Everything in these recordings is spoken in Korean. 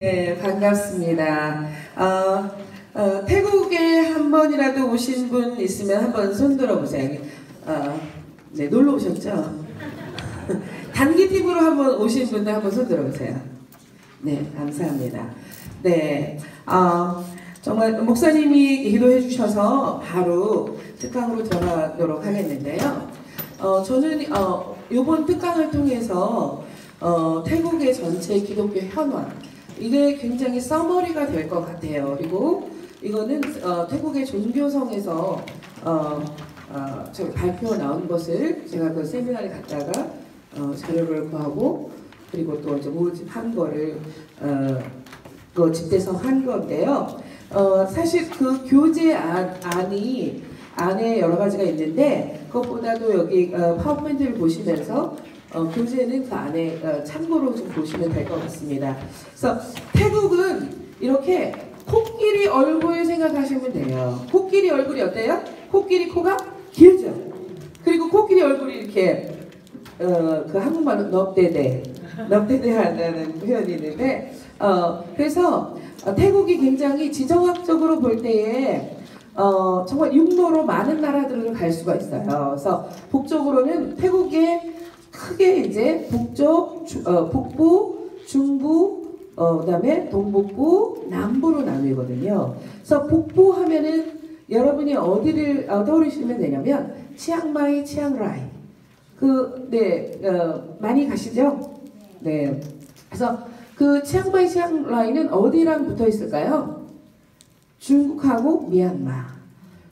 네, 반갑습니다. 태국에 한 번이라도 오신 분 있으면 한번 손 들어보세요. 네, 놀러 오셨죠? 단기팀으로 한번 오신 분들 한번 손 들어보세요. 네, 감사합니다. 네, 정말 목사님이 기도해 주셔서 바로 특강으로 들어가도록 하겠는데요. 저는 이번 특강을 통해서 태국의 전체 기독교 현황, 이게 굉장히 서머리가 될 것 같아요. 그리고 이거는 태국의 종교성에서 발표 나온 것을 제가 그 세미나를 갔다가 자료를 구하고 그리고 또 이제 모집한 거를 그 집대성 한 건데요. 사실 그 교재 안에 여러 가지가 있는데 그것보다도 여기 파워포인트를 보시면서 교재는 그 안에 참고로 좀 보시면 될 것 같습니다. 그래서 태국은 이렇게 코끼리 얼굴 생각하시면 돼요. 코끼리 얼굴이 어때요? 코끼리 코가 길죠. 그리고 코끼리 얼굴이 이렇게 그 한국말로 넙대대하다는 표현이 있는데 그래서 태국이 굉장히 지정학적으로 볼 때에 정말 육로로 많은 나라들을 갈 수가 있어요. 그래서 북쪽으로는 태국의 크게 이제 북부, 중부, 그다음에 동북부, 남부로 나뉘거든요. 그래서 북부 하면은 여러분이 어디를 떠올리시면 되냐면 치앙마이, 치앙라이. 많이 가시죠? 네. 그래서 그 치앙마이, 치앙라이는 어디랑 붙어 있을까요? 중국하고 미얀마.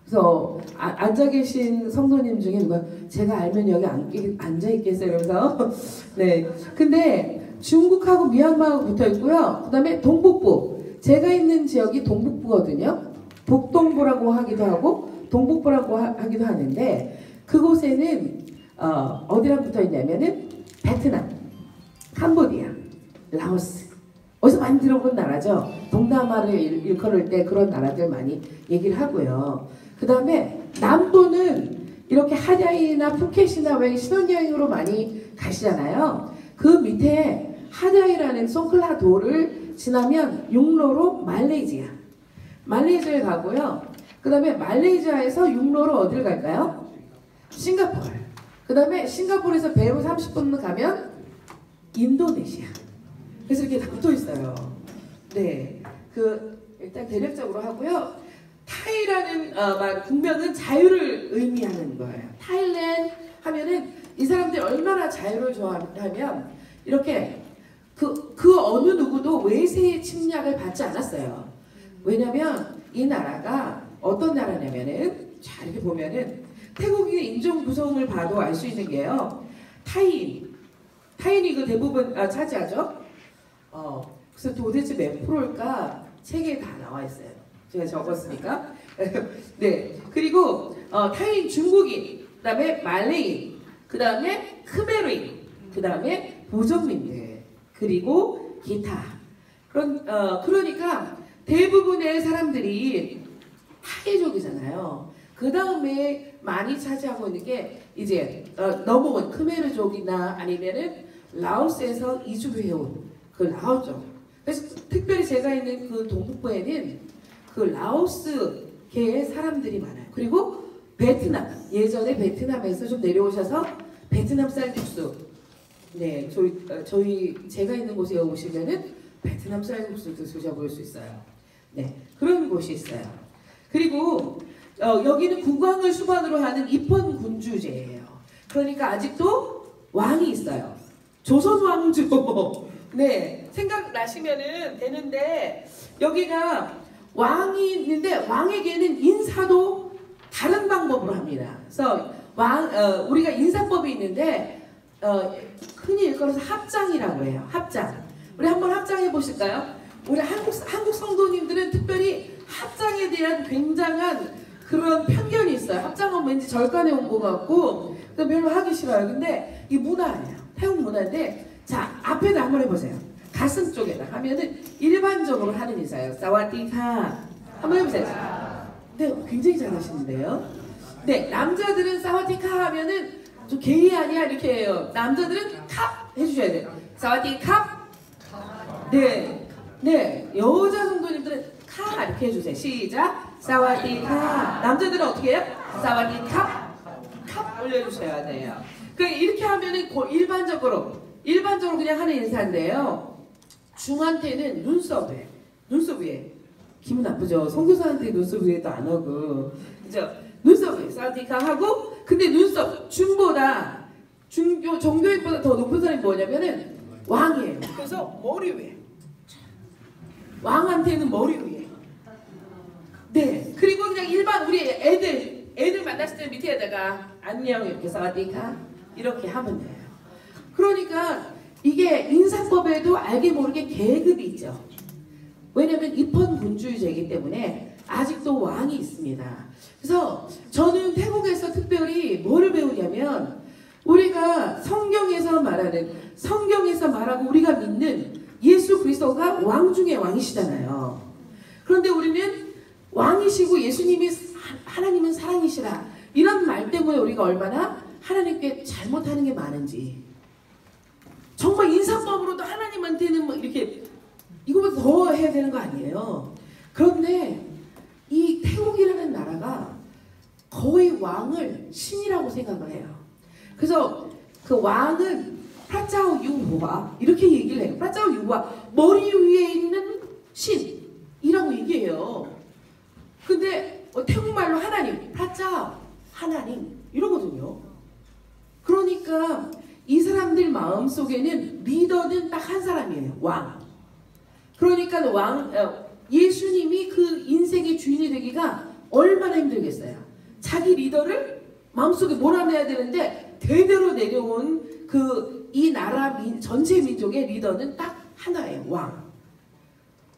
그래서 앉아 계신 성도님 중에 누가 제가 알면 여기 앉아 있겠어요 이러면서 네. 근데 중국하고 미얀마하고 붙어 있고요. 그 다음에 동북부. 제가 있는 지역이 동북부거든요. 북동부라고 하기도 하고 동북부라고 하기도 하는데 그곳에는 어디랑 붙어 있냐면은 베트남, 캄보디아, 라오스. 어디서 많이 들어본 나라죠. 동남아를 일컬을 때 그런 나라들 많이 얘기를 하고요. 그 다음에 남부는 이렇게 하자이나 푸켓이나 왜 신혼여행으로 많이 가시잖아요. 그 밑에 하자이라는 송클라도를 지나면 육로로 말레이시아에 가고요. 그 다음에 말레이시아에서 육로로 어딜 갈까요? 싱가포르. 그 다음에 싱가포르에서 배로 30분 가면 인도네시아. 그래서 이렇게 다 붙어 있어요. 네, 일단 대략적으로 하고요. 타이라는 국명은 자유를 의미하는 거예요. 타일랜드 하면은 이 사람들이 얼마나 자유를 좋아하면 이렇게 그 어느 누구도 외세의 침략을 받지 않았어요. 왜냐면 이 나라가 어떤 나라냐면은 자 이렇게 보면은 태국인의 인종 구성을 봐도 알 수 있는 게요. 타인이 그 대부분 차지하죠. 그래서 도대체 몇 프로일까 책에 다 나와 있어요. 제가 적었으니까. 네. 그리고 타인, 중국인, 그다음에 말레이, 그다음에 크메르인, 그다음에 보정민들, 그리고 기타. 그러니까 대부분의 사람들이 타이족이잖아요. 그 다음에 많이 차지하고 있는 게 이제 넘어온 크메르족이나 아니면은 라오스에서 이주를 해온 그 라오족. 그래서 특별히 제가 있는 그 동북부에는 그 라오스계의 사람들이 많아요. 그리고 베트남, 예전에 베트남에서 좀 내려오셔서 베트남 쌀국수. 네, 제가 있는 곳에 오시면은 베트남 쌀국수도 드셔볼 수 있어요. 네, 그런 곳이 있어요. 그리고 여기는 국왕을 수반으로 하는 입헌 군주제예요. 그러니까 아직도 왕이 있어요. 조선 왕조. 네, 생각나시면은 되는데 여기가 왕이 있는데 왕에게는 인사도 다른 방법으로 합니다. 그래서 우리가 인사법이 있는데 흔히 일컬어서 합장이라고 해요. 합장. 우리 한번 합장해 보실까요? 우리 한국 성도님들은 특별히 합장에 대한 굉장한 그런 편견이 있어요. 합장은 왠지 절간에 온 것 같고 별로 하기 싫어요. 근데 이 문화예요. 태국 문화인데 자 앞에다 한번 해보세요. 가슴 쪽에다 하면은 일반적으로 하는 인사예요. 사와디카 한번 해보세요. 네, 굉장히 잘하시는데요. 네, 남자들은 사와디카 하면은 좀 게이 아니야 이렇게 해요. 남자들은 캅 해주셔야 돼요. 사와디캅. 네, 네, 여자 성도님들은 카 이렇게 해주세요. 시작. 사와디카. 남자들은 어떻게 해요? 사와디카. 캅 올려주셔야 돼요. 그러니까 이렇게 하면은 일반적으로 그냥 하는 인사인데요. 중한테는 눈썹 위에. 기분 나쁘죠? 선교사한테 눈썹 위에도 안 하고, 그죠? 눈썹 위에 사와디카 하고, 근데 눈썹 종교인보다 더 높은 사람이 뭐냐면은 왕이에요. 그래서 머리 위에. 왕한테는 머리 위에. 네. 그리고 그냥 일반 우리 애들 만났을 때 밑에다가 안녕 이렇게 사와디카 이렇게 하면 돼요. 그러니까 이게 인사법에도 알게 모르게 계급이 있죠. 왜냐면 입헌군주의제이기 때문에 아직도 왕이 있습니다. 그래서 저는 태국에서 특별히 뭐를 배우냐면 우리가 성경에서 말하고 우리가 믿는 예수 그리스도가 왕 중에 왕이시잖아요. 그런데 우리는 왕이시고 예수님이 하나님은 사랑이시라 이런 말 때문에 우리가 얼마나 하나님께 잘못하는 게 많은지, 정말 인사법으로도 하나님한테는 뭐 이렇게 이거보다 더 해야 되는 거 아니에요. 그런데 이 태국이라는 나라가 거의 왕을 신이라고 생각을 해요. 그래서 그 왕은 프라짜오 유호와 이렇게 얘기를 해요. 프라짜오 유호와 머리 위에 있는 신이라고 얘기해요. 근데 태국말로 하나님, 프라짜오 하나님 이러거든요. 그러니까 이 사람들 마음속에는 리더는 딱 한 사람이에요. 왕. 그러니까 예수님이 그 인생의 주인이 되기가 얼마나 힘들겠어요. 자기 리더를 마음속에 몰아내야 되는데 대대로 내려온 이 나라 전체 민족의 리더는 딱 하나예요. 왕.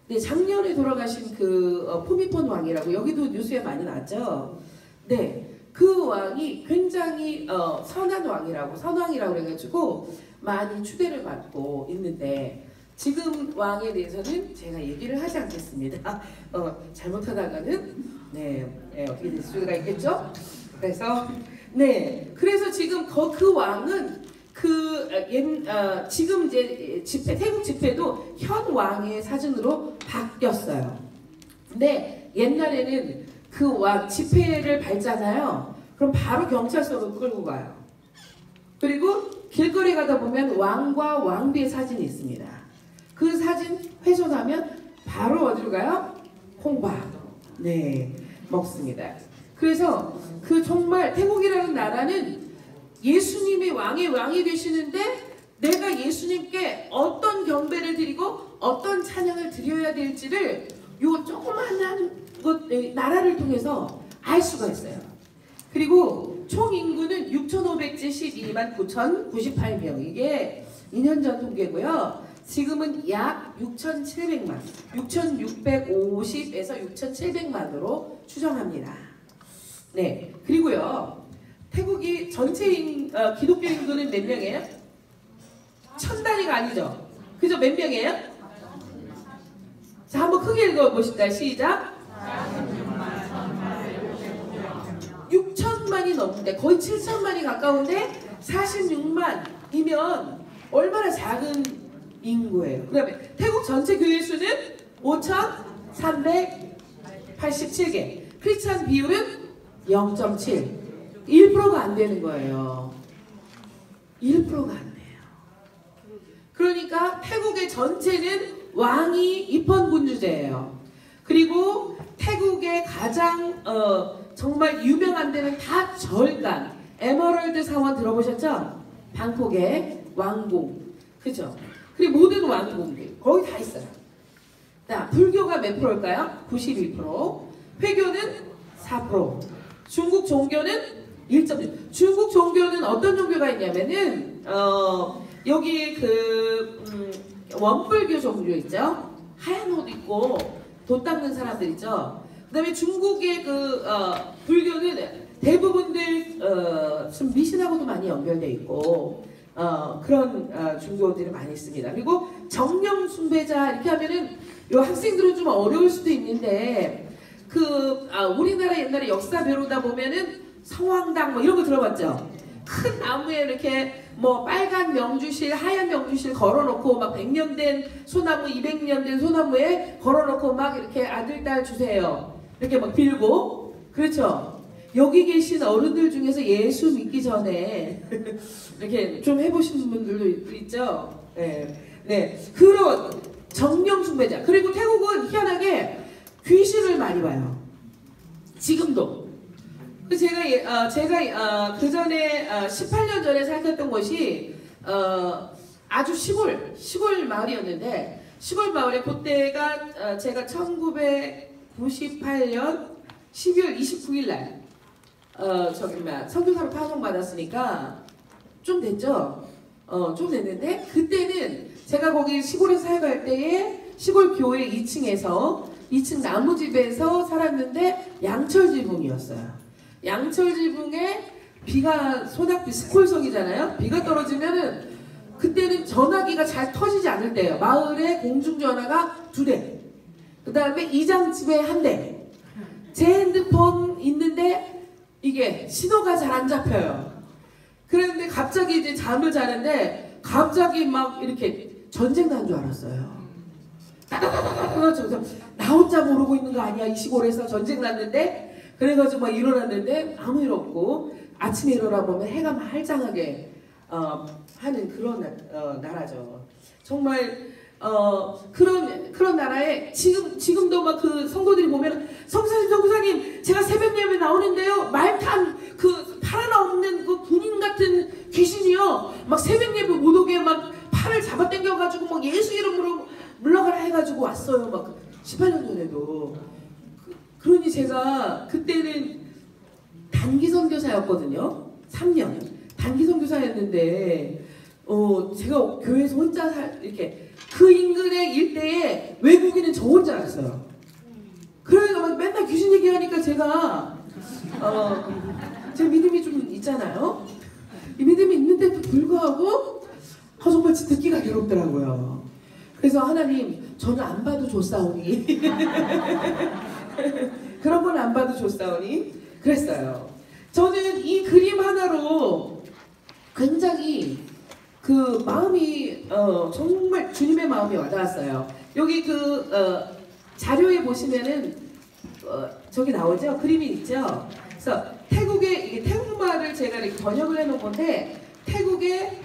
네, 작년에 돌아가신 포미폰 왕이라고 여기도 뉴스에 많이 나왔죠. 네, 그 왕이 굉장히 선한 왕이라고 선왕이라고 그래가지고 많이 추대를 받고 있는데 지금 왕에 대해서는 제가 얘기를 하지 않겠습니다. 잘못하다가는 어떻게 될 수가 있겠죠. 그래서 지금 그 왕은 지금 이제 태국 집회도 현 왕의 사진으로 바뀌었어요. 근데 옛날에는 그 왕 집회를 밟잖아요. 그럼 바로 경찰서로 끌고 가요. 그리고 길거리 가다 보면 왕과 왕비의 사진이 있습니다. 그 사진 훼손하면 바로 어디로 가요? 홍박. 네, 먹습니다. 그래서 정말 태국이라는 나라는 예수님이 왕이 되시는데 내가 예수님께 어떤 경배를 드리고 어떤 찬양을 드려야 될지를 요 조그만한 나라를 통해서 알 수가 있어요. 그리고 총 인구는 6,572만 9,098명. 이게 2년 전 통계고요. 지금은 약 6,700만, 6,650에서 6,700만으로 추정합니다. 네, 그리고요. 태국이 전체 기독교 인구는 몇 명이에요? 1,000단위가 아니죠? 그죠? 몇 명이에요? 자, 한번 크게 읽어보실까요? 시작! 6천만이 넘는데 거의 7천만이 가까운데 46만이면 얼마나 작은 인구예요. 그 다음에 태국 전체 교회 수는 5,387개. 크리스찬 비율은 0.7. 1%가 안 되는 거예요. 1%가 안 돼요. 그러니까 태국의 전체는 왕이 입헌군주제예요. 그리고 태국의 가장 정말 유명한 데는 다 절간, 에메랄드 사원 들어보셨죠? 방콕의 왕궁, 그죠? 그리고 모든 왕궁들 거기 다 있어요. 자, 불교가 몇 프로일까요? 92%. 회교는 4%. 중국 종교는 1.6. 중국 종교는 어떤 종교가 있냐면은 여기 원불교 종교 있죠? 하얀 옷 입고 돛 닦는 사람들 있죠? 그 다음에 중국의 불교는 대부분들 좀 미신하고도 많이 연결돼 있고 그런 종교들이 많이 있습니다. 그리고 정령 숭배자 이렇게 하면은 요 학생들은 좀 어려울 수도 있는데 우리나라 옛날에 역사 배우다 보면은 성황당 뭐 이런 거 들어봤죠? 큰 나무에 이렇게 뭐 빨간 명주실, 하얀 명주실 걸어놓고 막 100년 된 소나무, 200년 된 소나무에 걸어놓고 막 이렇게 아들, 딸 주세요. 이렇게 막 빌고. 그렇죠? 여기 계신 어른들 중에서 예수 믿기 전에 이렇게 좀 해보시는 분들도 있죠? 네. 네. 그런 정령 숭배자. 그리고 태국은 희한하게 귀신을 많이 봐요. 지금도. 제가 그 전에 18년 전에 살았던 곳이 아주 시골 마을이었는데, 시골 마을에 그때가 제가 1998년 12월 29일 날 선교사로 파송받았으니까 좀 됐죠. 좀 됐는데, 그때는 제가 거기 시골에 살갈 때에 시골 교회 2층 나무집에서 살았는데 양철 지붕이었어요. 양철 지붕에 비가 소낙비 스콜성이잖아요. 비가 떨어지면은 그때는 전화기가 잘 터지지 않을 때예요. 마을에 공중전화가 2대, 그 다음에 이장집에 1대. 제 핸드폰 있는데 이게 신호가 잘 안 잡혀요. 그런데 갑자기 이제 잠을 자는데 갑자기 막 이렇게 전쟁 난 줄 알았어요. 그래서 나 혼자 모르고 있는 거 아니야, 이 시골에서 전쟁 났는데. 그래가지고 막 일어났는데 아무 일 없고, 아침에 일어나 보면 해가 말짱하게 하는 그런 나라죠. 정말 그런 나라에 지금도 막 그 성도들이 보면, 성사님 제가 새벽 예배 나오는데요, 말탄 그 팔 없는 그 군인 같은 귀신이요, 막 새벽 예배 못 오게 막 팔을 잡아당겨가지고 막 예수 이름으로 물러가라 해가지고 왔어요. 막 18년 전에도. 그러니 제가 그때는 단기 선교사였거든요. 3년 단기 선교사였는데, 제가 교회에서 혼자 이렇게 그 인근의 일대에 외국인은 저 혼자였어요. 그러니까 막 맨날 귀신 얘기하니까 제가 제 믿음이 좀 있잖아요. 이 믿음이 있는데도 불구하고 정말 듣기가 괴롭더라고요. 그래서 하나님, 저는 안 봐도 좋사오니 그런 건 안 봐도 좋사오니 그랬어요. 저는 이 그림 하나로 굉장히 그 마음이 정말 주님의 마음이 와닿았어요. 여기 자료에 보시면은 저기 나오죠? 그림이 있죠? 그래서 이게 태국말을 제가 이렇게 번역을 해놓은 건데, 태국의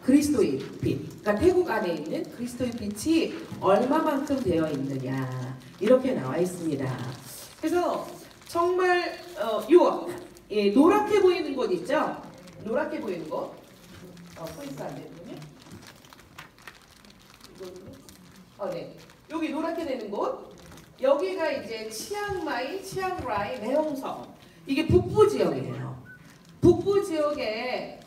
그리스도의 빛, 그러니까 태국 안에 있는 그리스도의 빛이 얼마만큼 되어 있느냐, 이렇게 나와 있습니다. 그래서 정말 노랗게 보이는 곳 있죠? 노랗게 보이는 곳, 포인트 안 되는군요. 네, 여기 노랗게 되는 곳, 여기가 이제 치앙라이 매홍성, 이게 북부 지역이에요. 북부 지역에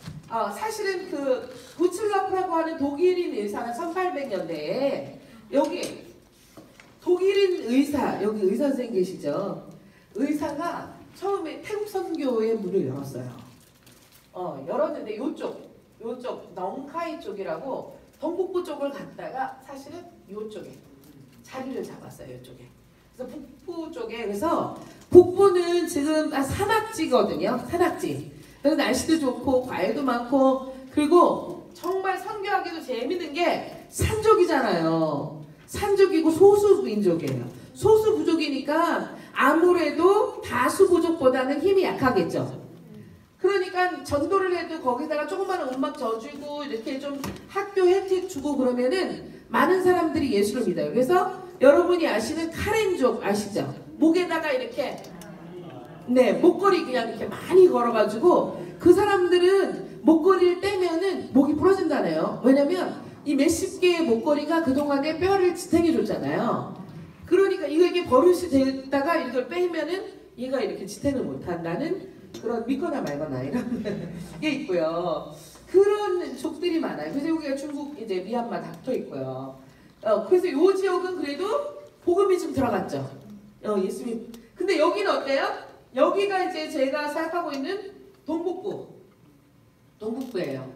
사실은 그 부츠라프라고 하는 독일인 의사가 1800년대에 여기 독일인 의사, 여기 의사 선생님 계시죠? 의사가 처음에 태국 선교의 문을 열었어요. 열었는데 요쪽 넝카이 쪽이라고 동북부 쪽을 갔다가 사실은 요쪽에 자리를 잡았어요. 요쪽에. 그래서 북부 쪽에, 그래서 북부는 지금 산악지거든요. 산악지. 그래서 날씨도 좋고 과일도 많고, 그리고 정말 선교하기도 재밌는 게 산족이잖아요. 산족이고 소수민족이에요. 소수부족이니까 아무래도 다수부족보다는 힘이 약하겠죠. 그러니까 전도를 해도 거기다가 조그마한 음악 져주고 이렇게 좀 학교 혜택 주고 그러면은 많은 사람들이 예수를 믿어요. 그래서 여러분이 아시는 카렌족 아시죠? 목에다가 이렇게 목걸이 그냥 이렇게 많이 걸어가지고, 그 사람들은 목걸이를 떼면은 목이 부러진다네요. 왜냐면 이 몇십 개의 목걸이가 그동안에 뼈를 지탱해 줬잖아요. 그러니까 이게 버릇이 됐다가 이걸 빼면은 얘가 이렇게 지탱을 못한다는 그런, 믿거나 말거나 이런 게 있고요. 그런 족들이 많아요. 그래서 여기가 중국 이제 미얀마 닥터 있고요. 그래서 이 지역은 그래도 복음이 좀 들어갔죠. 예수님. 근데 여기는 어때요? 여기가 이제 제가 생각하고 있는 동북부예요.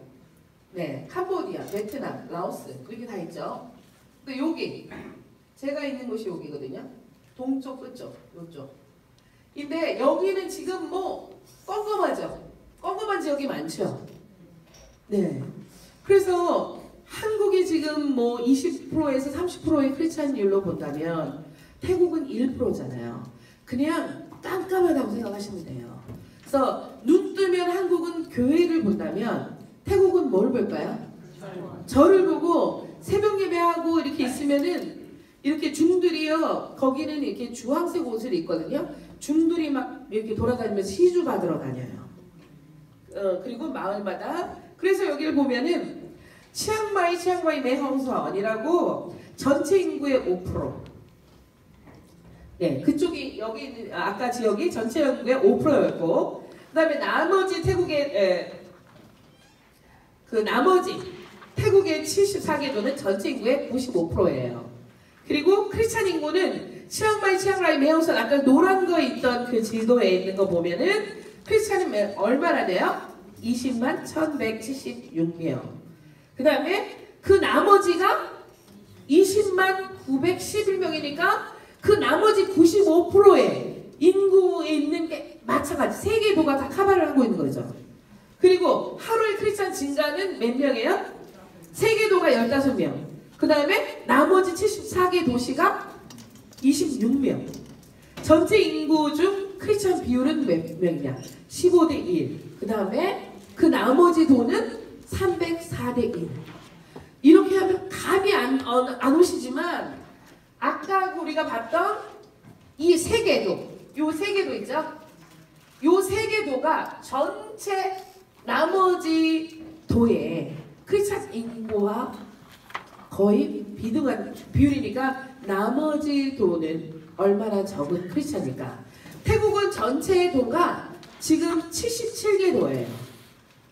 네, 캄보디아, 베트남, 라오스, 그게 다 있죠. 근데 여기 제가 있는 곳이 여기거든요. 동쪽 끝쪽, 요쪽. 근데 여기는 지금 뭐 껌껌하죠. 껌껌한 지역이 많죠. 네. 그래서 한국이 지금 뭐 20%에서 30%의 크리스찬율로 본다면 태국은 1%잖아요. 그냥 깜깜하다고 생각하시면 돼요. 그래서 눈 뜨면 한국은 교회를 본다면 태국은 뭘 볼까요? 절을 보고 새벽 예배하고 이렇게 있으면은 이렇게 중들이요. 거기는 이렇게 주황색 옷을 입거든요. 중들이 막 이렇게 돌아다니면서 시주 받으러 다녀요. 그리고 마을마다 그래서 여기를 보면은 치앙마이 매홍선이라고 전체 인구의 5%. 네, 그쪽이 여기 있는 아까 지역이 전체 인구의 5%였고, 그다음에 나머지 태국의 나머지 태국의 74개도는 전체 인구의 95%예요. 그리고 크리스찬 인구는 치앙라이 매홍선 아까 노란 거 있던 그 지도에 있는 거 보면은 크리스찬이 얼마나 돼요? 20만 1176명. 그 다음에 그 나머지가 20만 911명이니까 그 나머지 95%의 인구에 있는 게 마찬가지. 세 개 도가 다 커버를 하고 있는 거죠. 그리고 하루의 크리스찬 증가는 몇 명이에요? 세 개 도가 15명. 그 다음에 나머지 74개 도시가 26명. 전체 인구 중 크리스찬 비율은 몇 명이냐? 15대 1. 그 다음에 그 나머지 도는 304대 1. 이렇게 하면 감이 안 오시지만 아까 우리가 봤던 이 세 개 도, 요 세 개 도 있죠? 요 세 개 도가 전체 나머지 도의 크리스찬 인구와 거의 비등한 비율이니까 나머지 도는 얼마나 적은 크리스찬일까? 태국은 전체 도가 지금 77개 도예요.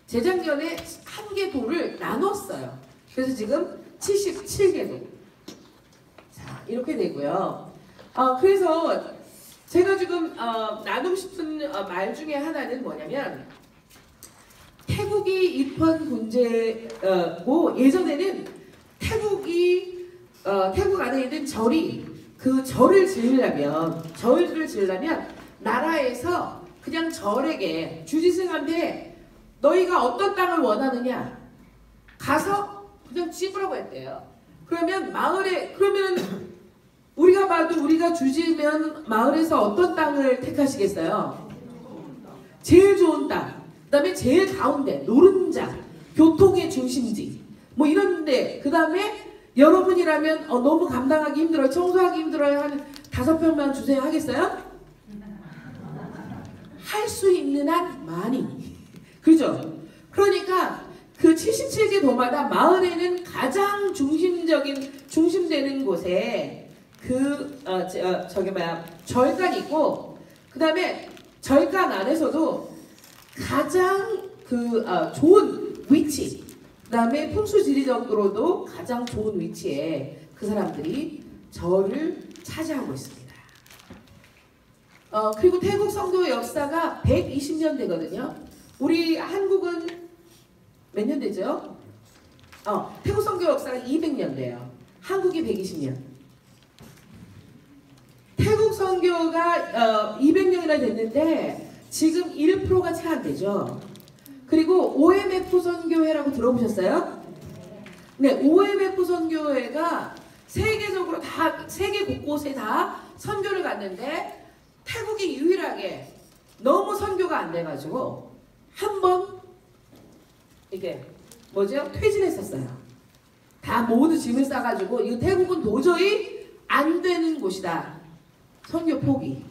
재작년에 한 개 도를 나눴어요. 그래서 지금 77개 도. 자, 이렇게 되고요. 그래서 제가 지금 나누고 싶은 말 중에 하나는 뭐냐면 태국이 입헌 군제고 예전에는 태국 안에 있는 절이 그 절을 지으려면 나라에서 그냥 절에게 주지승한테 너희가 어떤 땅을 원하느냐 가서 그냥 찝으라고 했대요. 그러면 그러면 우리가 봐도 우리가 주지면 마을에서 어떤 땅을 택하시겠어요? 제일 좋은 땅, 그 다음에 제일 가운데 노른자, 교통의 중심지 뭐 이런데, 그 다음에 여러분이라면 너무 감당하기 힘들어요, 청소하기 힘들어요, 한 5평만 주세요 하겠어요? 할 수 있는 한 많이. 그죠? 그러니까 그 77개 도마다 마을에는 가장 중심되는 곳에 절간이 있고, 그 다음에 절간 안에서도 가장 좋은 위치, 그 다음에 풍수지리적으로도 가장 좋은 위치에 그 사람들이 절을 차지하고 있습니다. 그리고 태국 성교 역사가 120년 되거든요. 우리 한국은 몇 년 되죠? 태국 성교 역사가 200년 돼요. 한국이 120년. 태국 선교가 200년이나 됐는데 지금 1%가 채 안 되죠. 그리고 OMF 선교회라고 들어보셨어요? 네, OMF 선교회가 세계적으로 세계 곳곳에 다 선교를 갔는데 태국이 유일하게 너무 선교가 안 돼가지고 한번 이게 퇴진했었어요. 다 모두 짐을 싸가지고 이 태국은 도저히 안 되는 곳이다. 선교 포기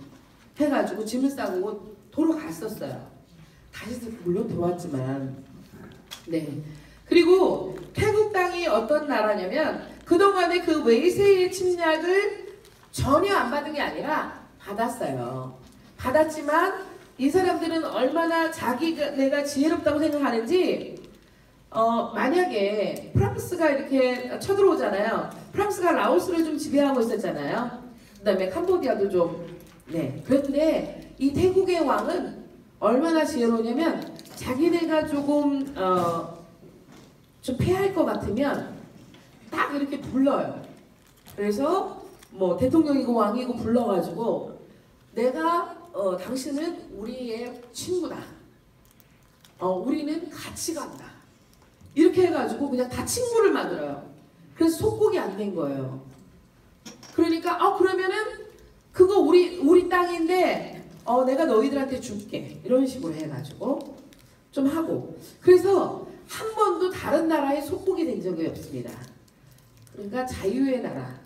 해가지고 짐을 싸고 도로 갔었어요. 다시 물론 들어왔지만, 네. 그리고 태국 땅이 어떤 나라냐면 그동안의 그 외세의 침략을 전혀 안 받은 게 아니라 받았어요. 받았지만 이 사람들은 얼마나 내가 지혜롭다고 생각하는지, 만약에 프랑스가 이렇게 쳐들어오잖아요. 프랑스가 라오스를 좀 지배하고 있었잖아요. 그 다음에 캄보디아도 좀, 네. 그런데 이 태국의 왕은 얼마나 지혜로우냐면 자기네가 조금 좀 패할 것 같으면 딱 이렇게 불러요. 그래서 뭐 대통령이고 왕이고 불러가지고 내가 당신은 우리의 친구다. 우리는 같이 간다. 이렇게 해가지고 그냥 다 친구를 만들어요. 그래서 속국이 안 된 거예요. 그러니까 그러면은 그거 우리 땅인데 내가 너희들한테 줄게. 이런 식으로 해가지고 좀 하고. 그래서 한 번도 다른 나라에 속국이 된 적이 없습니다. 그러니까 자유의 나라.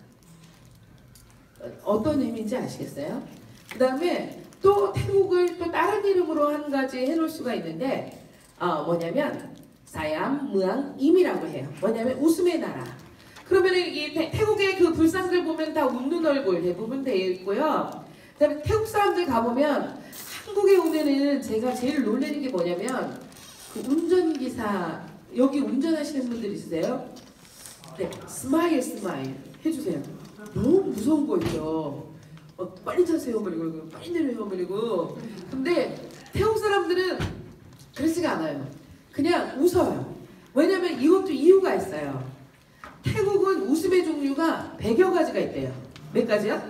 어떤 의미인지 아시겠어요? 그 다음에 또 태국을 또 다른 이름으로 한 가지 해놓을 수가 있는데 뭐냐면 사얌무앙임이라고 해요. 뭐냐면 웃음의 나라. 그러면 이 태국의 그 불상들 보면 다 웃는 얼굴 대부분 되어 있고요. 그 다음에 태국 사람들 가보면 한국에 오면은 제가 제일 놀라는 게 뭐냐면 그 운전기사 여기 운전하시는 분들 있으세요? 네, 스마일 해주세요. 너무 무서운 거예요. 빨리 타세요, 그리고 빨리 내려요, 그리고. 근데 태국 사람들은 그러지가 않아요. 그냥 웃어요. 왜냐면 이것도 이유가 있어요. 태국은 웃음의 종류가 100여 가지가 있대요. 몇 가지요?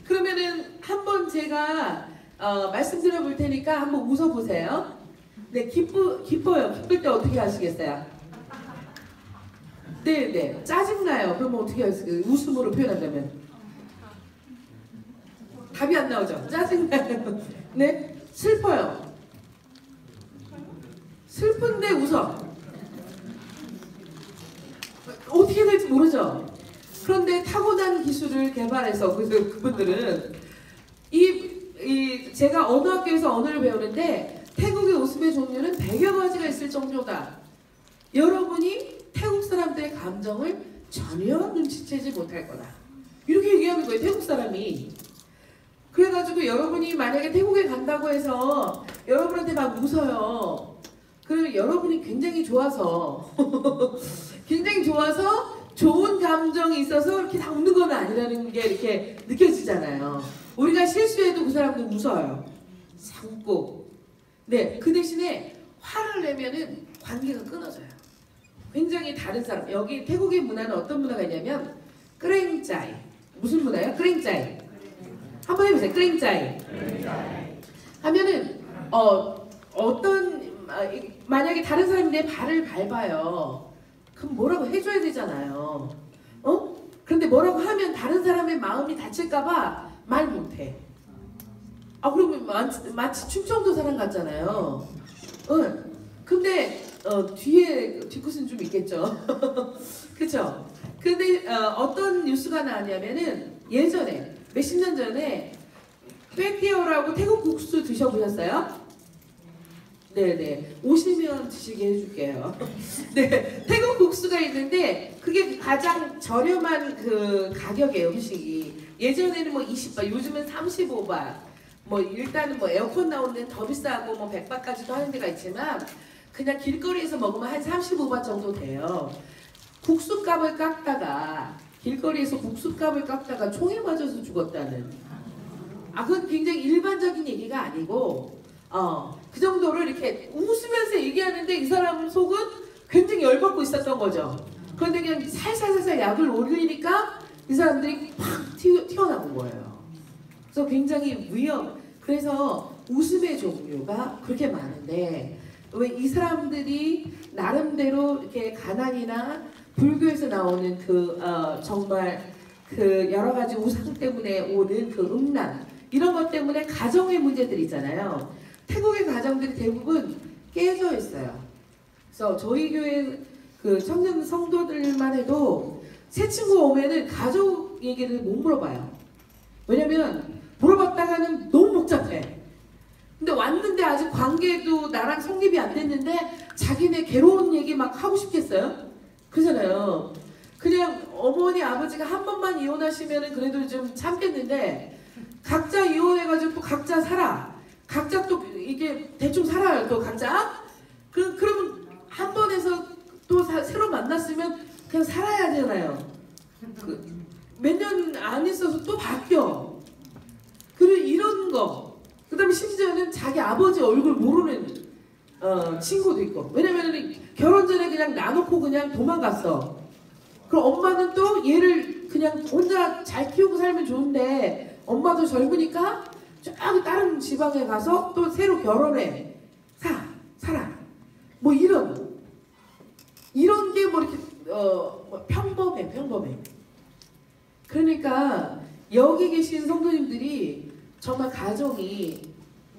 그러면은 한번 제가 말씀드려 볼 테니까 한번 웃어보세요. 네, 기뻐요. 기쁠 때 어떻게 하시겠어요? 네. 짜증나요. 그러면 어떻게 하세요? 웃음으로 표현한다면? 답이 안 나오죠? 짜증나요. 네? 슬퍼요. 슬픈데 웃어. 어떻게 될지 모르죠? 그런데 타고난 기술을 개발해서 그분들은 제가 어느 학교에서 언어를 배우는데 태국의 웃음의 종류는 100여 가지가 있을 정도다. 여러분이 태국 사람들의 감정을 전혀 눈치채지 못할 거다. 이렇게 얘기하는 거예요. 태국 사람이. 그래가지고 여러분이 만약에 태국에 간다고 해서 여러분한테 막 웃어요. 그리고 여러분이 굉장히 좋아서 굉장히 좋아서 좋은 감정이 있어서 이렇게 다 웃는 건 아니라는 게 이렇게 느껴지잖아요. 우리가 실수해도 그 사람들 웃어요. 참고. 네, 그 대신에 화를 내면은 관계가 끊어져요. 굉장히 다른 사람. 여기 태국의 문화는 어떤 문화가 있냐면 크랭짜이. 무슨 문화예요? 크랭짜이. 한번 해보세요. 크랭짜이. 하면은 어떤 만약에 다른 사람이 내 발을 밟아요. 그럼 뭐라고 해줘야 되잖아요. 그런데 뭐라고 하면 다른 사람의 마음이 다칠까봐 말 못해. 그러면 마치 충청도 사람 같잖아요. 근데 뒤에 뒷것은 좀 있겠죠. 그쵸? 근데 어떤 뉴스가 나왔냐면은 예전에 몇십 년 전에 빼띠어라고 태국 국수 드셔보셨어요? 네네. 오시면 드시게 해줄게요. 네, 태국 국수가 있는데 그게 가장 저렴한 그 가격이에요. 음식이. 예전에는 뭐 20바, 요즘은 35바. 뭐 일단은 뭐 에어컨 나오는 데는 더 비싸고 뭐 100바까지도 하는 데가 있지만 그냥 길거리에서 먹으면 한 35바 정도 돼요. 국수값을 깎다가 길거리에서 국수값을 깎다가 총에 맞아서 죽었다는. 그건 굉장히 일반적인 얘기가 아니고 그 정도로 이렇게 웃으면서 얘기하는데 이 사람 속은 굉장히 열받고 있었던 거죠. 그런데 그냥 살살살살 약을 올리니까 이 사람들이 팍 튀어나온 거예요. 그래서 굉장히 그래서 웃음의 종류가 그렇게 많은데 왜 이 사람들이 나름대로 이렇게 가난이나 불교에서 나오는 정말 그 여러 가지 우상 때문에 오는 그 음란 이런 것 때문에 가정의 문제들이 있잖아요. 태국의 가정들이 대부분 깨져 있어요. 그래서 저희 교회 그 청년 성도들만 해도 새 친구가 오면은 가족 얘기를 못 물어봐요. 왜냐면 물어봤다가는 너무 복잡해. 근데 왔는데 아직 관계도 나랑 성립이 안 됐는데 자기네 괴로운 얘기 막 하고 싶겠어요? 그러잖아요. 그냥 어머니 아버지가 한 번만 이혼하시면은 그래도 좀 참겠는데 각자 이혼해가지고 또 각자 살아. 각자 또 이게 대충 살아요. 또 각자. 그러면 한 번에서 또 새로 만났으면 그냥 살아야 되잖아요. 몇 년 안 있어서 또 바뀌어. 그리고 이런 거. 그 다음에 심지어는 자기 아버지 얼굴 모르는 친구도 있고. 왜냐면 결혼 전에 그냥 놔놓고 그냥 도망갔어. 그럼 엄마는 또 얘를 그냥 혼자 잘 키우고 살면 좋은데 엄마도 젊으니까 저기 다른 지방에 가서 또 새로 결혼해. 뭐 이런 게 뭐 이렇게 뭐 평범해. 그러니까 여기 계신 성도님들이 정말 가정이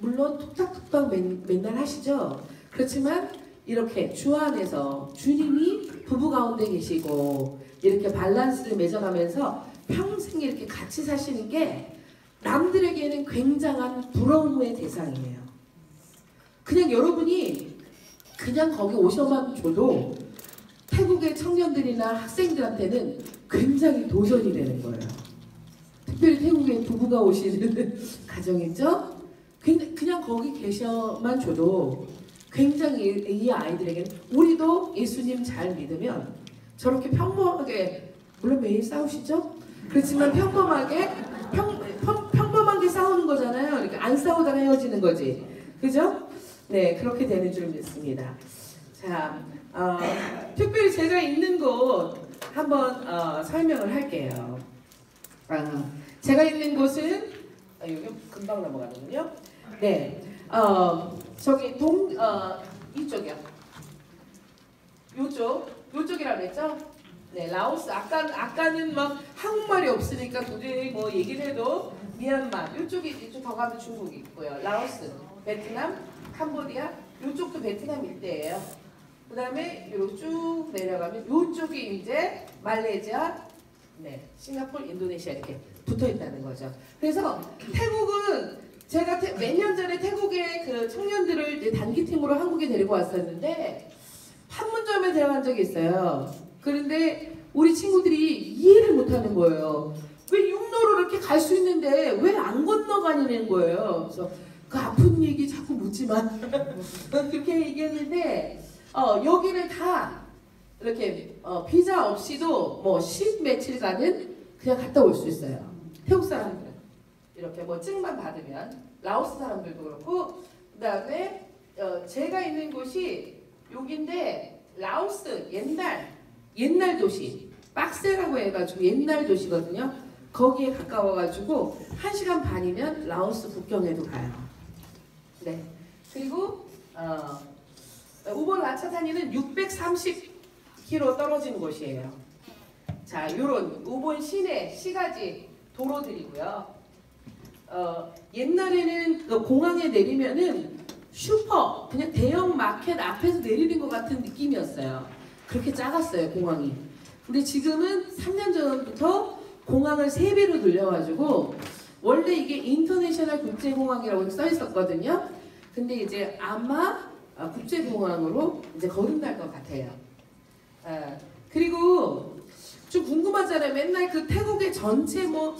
물론 톡탁톡탁 맨날 하시죠. 그렇지만 이렇게 주 안에서 주님이 부부 가운데 계시고 이렇게 밸런스를 맺어가면서 평생 이렇게 같이 사시는 게 남들에게는 굉장한 부러움의 대상이에요. 그냥 여러분이 그냥 거기 오셔만 줘도 태국의 청년들이나 학생들한테는 굉장히 도전이 되는 거예요. 특별히 태국에 부부가 오시는 가정이죠. 그냥 거기 계셔만 줘도 굉장히 이 아이들에게는 우리도 예수님 잘 믿으면 저렇게 평범하게, 물론 매일 싸우시죠? 그렇지만 평범하게 싸우는 거잖아요. 그러니까 안 싸우다가 헤어지는 거지. 그죠? 네, 그렇게 되는 줄 믿습니다. 자, 특별히 제가 있는 곳 한번 설명을 할게요. 제가 있는 곳은 여기 금방 넘어가는군요. 네, 저기 이쪽이요. 요쪽이라고 했죠? 네, 라오스. 아까는 막 한국말이 없으니까 도저히 뭐 얘기를 해도 미얀마. 이쪽 더 가면 중국이 있고요. 라오스, 베트남, 캄보디아. 이쪽도 베트남 일대예요. 그 다음에 요로 쭉 내려가면 요쪽이 이제 말레이시아, 네, 싱가포르, 인도네시아 이렇게 붙어 있다는 거죠. 그래서 태국은 제가 몇 년 전에 태국의 그 청년들을 이제 단기팀으로 한국에 데리고 왔었는데 판문점에 데려간 적이 있어요. 그런데 우리 친구들이 이해를 못하는 거예요. 왜 육로로 이렇게 갈 수 있는데 왜 안 건너가냐는 거예요. 그래서 그 아픈 얘기 자꾸 묻지만 그렇게 얘기했는데 여기는 다 이렇게 비자 없이도 뭐 10며칠간은 그냥 갔다 올 수 있어요. 태국 사람들은 이렇게 뭐 증만 받으면, 라오스 사람들도 그렇고. 그 다음에 제가 있는 곳이 여기인데 라오스 옛날 도시 빡세라고 해가지고 옛날 도시거든요. 거기에 가까워가지고 1시간 반이면 라오스 국경에도 가요. 네. 그리고 우본 라차타니는 630km 떨어진 곳이에요. 자, 요런 우본 시내 시가지 도로들이고요. 옛날에는 그 공항에 내리면은 슈퍼, 그냥 대형 마켓 앞에서 내리는 것 같은 느낌이었어요. 그렇게 작았어요, 공항이. 근데 지금은 3년 전부터 공항을 3배로 늘려가지고, 원래 이게 인터내셔널 국제공항이라고 써 있었거든요. 근데 이제 아마 국제공항으로 이제 거듭날 것 같아요. 그리고 좀 궁금하잖아요. 맨날 그 태국의 전체 뭐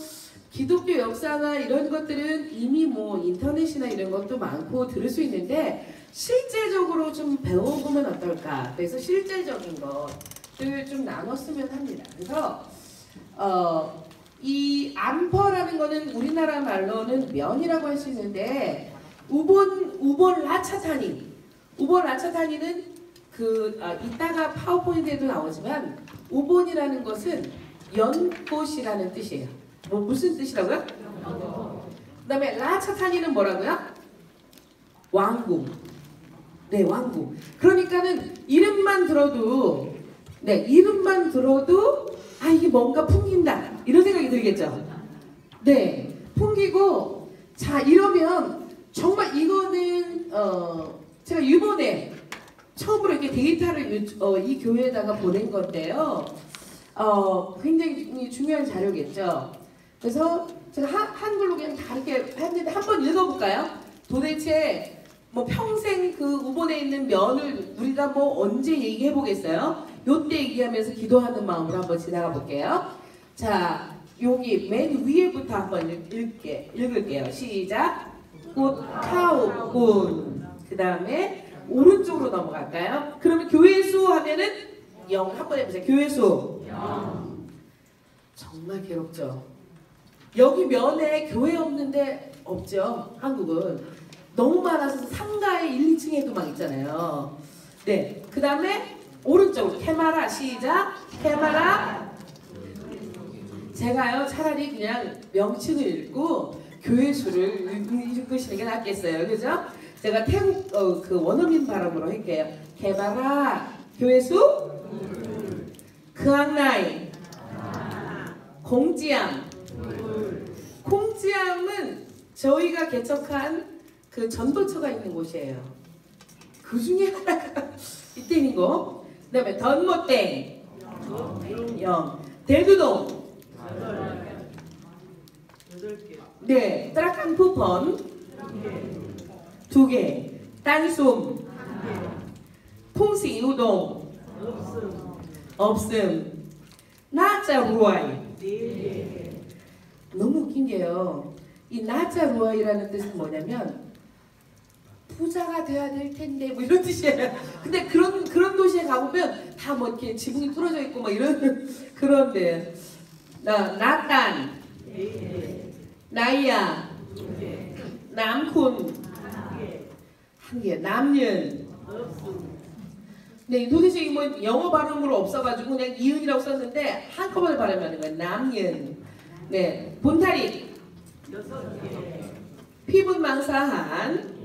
기독교 역사나 이런 것들은 이미 뭐 인터넷이나 이런 것도 많고 들을 수 있는데 실제적으로 좀 배워보면 어떨까. 그래서 실제적인 것들 좀 나눴으면 합니다. 그래서 이 암퍼라는 거는 우리나라 말로는 면이라고 할 수 있는데 우본 라차타니는 이따가 파워포인트에도 나오지만 우본이라는 것은 연꽃이라는 뜻이에요. 뭐 무슨 뜻이라고요? 그 다음에 라차타니는 뭐라고요? 왕궁. 네, 왕궁. 그러니까는 이름만 들어도 이게 뭔가 풍긴다 이런 생각이 들겠죠. 네, 풍기고. 자, 이러면 정말 이거는 제가 이번에 처음으로 이렇게 데이터를 이 교회에다가 보낸 건데요. 굉장히 중요한 자료겠죠. 그래서 제가 한글로 그냥 다 이렇게 했는데 한번 읽어볼까요? 도대체 뭐 평생 그 우본에 있는 면을 우리가 뭐 언제 얘기해 보겠어요? 요때 얘기하면서 기도하는 마음으로 한번 지나가 볼게요. 자, 여기 맨 위에부터 한번 읽을게요. 시작. 꽃타오군. 그 다음에 오른쪽으로 넘어갈까요? 그러면 교회 수 하면은 0 한번 해보세요. 교회 수 0. 정말 괴롭죠. 여기 면에 교회 없는데 없죠. 한국은 너무 많아서 상가에 1, 2층에도 막 있잖아요. 네, 그 다음에 오른쪽으로 테마라. 시작. 테마라. 제가요 차라리 그냥 명칭을 읽고 교회 수를 읽으시는 게 낫겠어요. 그죠? 제가 태국 그 원어민 발음으로 할게요. 개바라 교회수 그앙나이 공지암. 공지암은 저희가 개척한 그 전도처가 있는 곳이에요. 그 중에 하나가 이때인 거. 그 다음에 던모땡 영 대두동 네 따라칸 푸펀 2개 딴숨 풍시우동 없음 나짜루아이. 너무 웃긴 게요. 이 나짜루아이라는 뜻은 뭐냐면 부자가 돼야 될 텐데 뭐 이런 뜻이에요. 근데 그런 도시에 가보면 다 뭐 이렇게 지붕이 뚫어져 있고 막 이런 그런데 나딴 나이야 남쿤 1개 남윤. 네 도대체 뭐 영어 발음으로 없어가지고 그냥 이은이라고 썼는데 한꺼번에 발음하는 거예요. 남윤. 네 본타리 피분망사한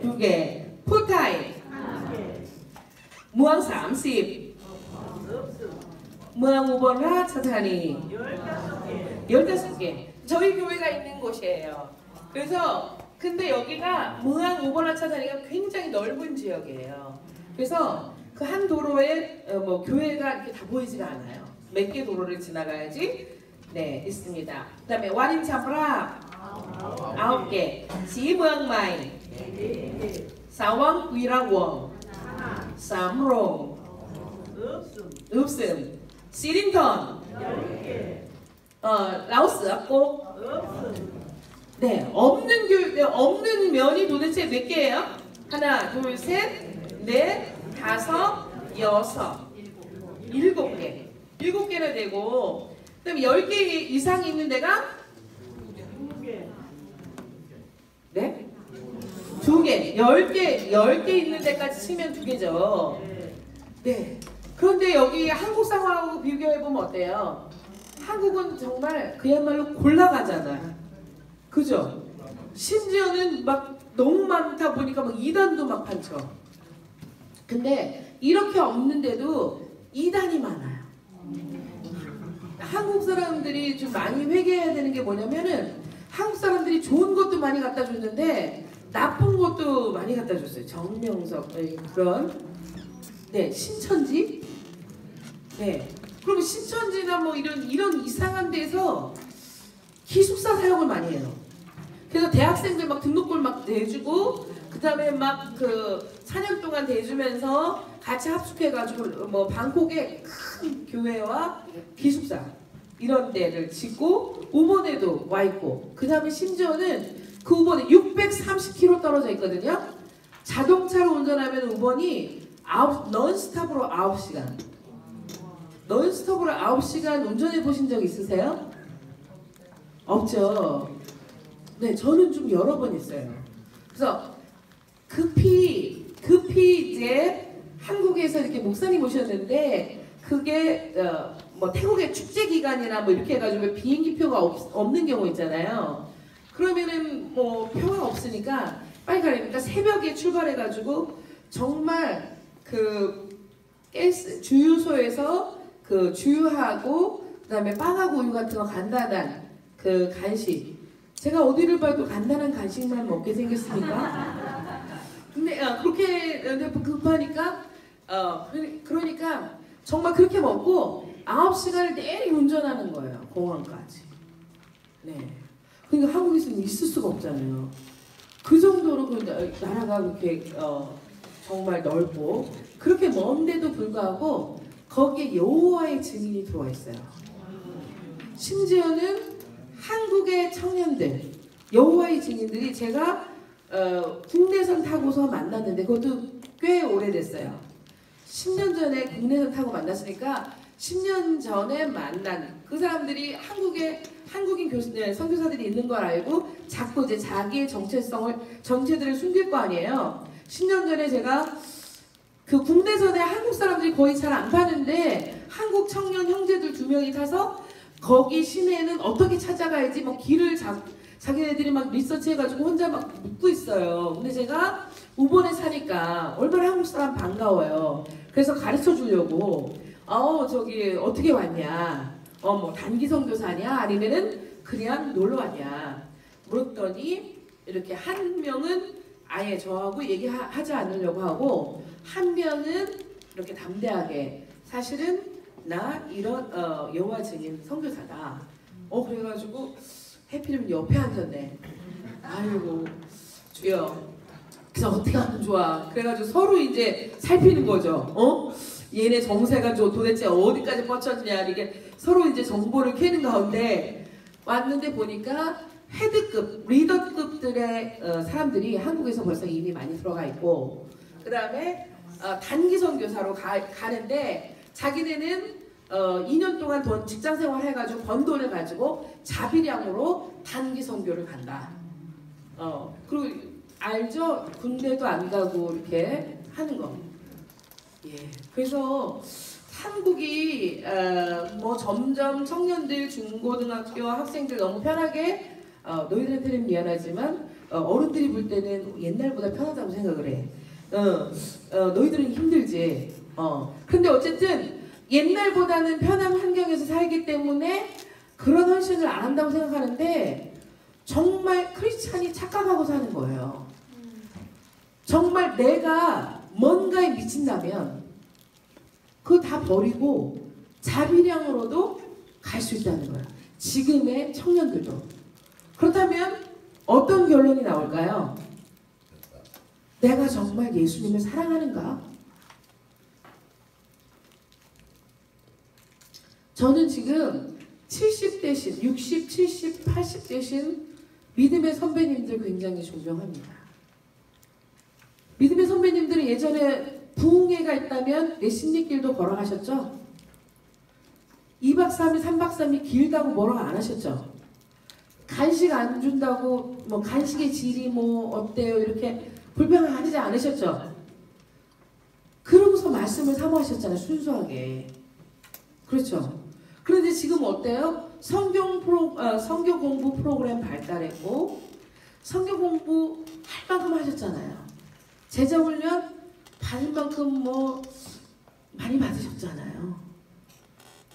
2개 포타이 무항 30 무항 우번 라차타니 15개. 저희 교회가 있는 곳이에요. 그래서 근데 여기가 무항 우번 라차타니가 굉장히 넓은 지역이에요. 그래서 그 한 도로에 뭐 교회가 이렇게 다 보이지가 않아요. 몇 개 도로를 지나가야지 네 있습니다. 그 다음에 와린참라 9개 지무항마이 사왕 위라원 삼롱 읍슴 시린턴 라오스 앞곡 네 없는 면이 도대체 몇 개예요? 하나 둘 셋 넷 다섯 여섯 7개 7개나 되고 그다음에 10개 이상이 있는 데가 네? 2개 10개 있는 데까지 치면 2개죠. 네. 그런데 여기 한국 상황하고 비교해보면 어때요? 한국은 정말 그야말로 골라가잖아. 그죠? 심지어는 막 너무 많다 보니까 막 2단도 막 판쳐. 근데 이렇게 없는데도 2단이 많아요. 한국 사람들이 좀 많이 회개해야 되는 게 뭐냐면은 한국 사람들이 좋은 것도 많이 갖다 줬는데 나쁜 것도 많이 갖다 줬어요. 정명석 그런 네 신천지 네 그럼 신천지나 뭐 이런 이상한 데서 기숙사 사용을 많이 해요. 그래서 대학생들 막 등록금 막 내주고 그 다음에 막 그 4년 동안 대주면서 같이 합숙해가지고 뭐 방콕에 큰 교회와 기숙사 이런 데를 짓고 우번에도 와 있고 그 다음에 심지어는 그 우번에 630km 떨어져 있거든요. 자동차로 운전하면 우번이 넌스톱으로 9시간 넌스톱으로 9시간 운전해 보신 적 있으세요? 없죠. 네 저는 좀 여러 번 있어요. 그래서 급히 이제 한국에서 이렇게 목사님 오셨는데 그게 뭐 태국의 축제 기간이나 뭐 이렇게 해가지고 비행기표가 없는 경우 있잖아요. 그러면은 뭐 표가 없으니까 빨리 가려니까 새벽에 출발해가지고 정말 그 주유소에서 그 주유하고 그다음에 빵하고 우유 같은 거 간단한 그 간식. 제가 어디를 봐도 간단한 간식만 먹게 생겼습니까? 근데 그렇게 급하니까 그러니까 정말 그렇게 먹고 9시간을 내리 운전하는 거예요. 공항까지. 네. 그러니까 한국에서는 있을 수가 없잖아요. 그 정도로 그 나라가 그렇게 정말 넓고 그렇게 먼데도 불구하고 거기에 여호와의 증인이 들어와 있어요. 심지어는 한국의 청년들, 여호와의 증인들이 제가 국내선 타고서 만났는데 그것도 꽤 오래됐어요. 10년 전에 국내선 타고 만났으니까 10년 전에 만난 그 사람들이 한국인 선교사들이 있는 걸 알고 자꾸 이제 자기의 정체들을 숨길 거 아니에요. 10년 전에 제가 그 국내선에 한국 사람들이 거의 잘 안 타는데 한국 청년 형제들 2명이 타서 거기 시내는 어떻게 찾아가야지 뭐 길을 자기네들이 막 리서치 해가지고 혼자 막 묻고 있어요. 근데 제가 우번에 사니까 얼마나 한국 사람 반가워요. 그래서 가르쳐 주려고 저기 어떻게 왔냐, 뭐 단기 선교사냐 아니면은 그냥 놀러 왔냐 물었더니 이렇게 한 명은 아예 저하고 얘기하지 않으려고 하고, 한 명은 이렇게 담대하게 사실은 나 이런 여호와 증인 선교사다. 그래가지고 해피는 옆에 앉았네. 아이고 주여. 그래서 어떻게 하면 좋아. 그래가지고 서로 이제 살피는 거죠. 얘네 정세가 도대체 어디까지 뻗쳤냐, 이게 서로 이제 정보를 캐는 가운데 왔는데 보니까 헤드급, 리더급들의 사람들이 한국에서 벌써 이미 많이 들어가 있고, 그 다음에 단기 선교사로 가는데 자기네는 2년 동안 직장생활 해가지고 번 돈을 가지고 자비량으로 단기 선교를 간다. 그리고 알죠? 군대도 안 가고 이렇게 하는 거. 예. 그래서 한국이 뭐 점점 청년들, 중고등학교 학생들 너무 편하게, 너희들한테는 미안하지만 어른들이 볼 때는 옛날보다 편하다고 생각을 해. 너희들은 힘들지. 근데 어쨌든 옛날보다는 편한 환경에서 살기 때문에 그런 헌신을 안 한다고 생각하는데, 정말 크리스찬이 착각하고 사는 거예요. 정말 내가 뭔가에 미친다면 그거 다 버리고 자비량으로도 갈 수 있다는 거야. 지금의 청년들도. 그렇다면 어떤 결론이 나올까요? 내가 정말 예수님을 사랑하는가? 저는 지금 70대신, 60, 70, 80대신 믿음의 선배님들 굉장히 존경합니다. 믿음의 선배님들은 예전에 부흥회가 있다면 내십리길도 걸어가셨죠? 2박 3일, 3박 3일 길다고 뭐라고 안 하셨죠? 간식 안 준다고 뭐 간식의 질이 뭐 어때요 이렇게 불평하지 않으셨죠? 그러고서 말씀을 사모하셨잖아요. 순수하게. 그렇죠? 그런데 지금 어때요? 성경 공부 프로그램 발달했고 성경 공부 할 만큼 하셨잖아요. 제자 훈련 받을 만큼 뭐 많이 받으셨잖아요.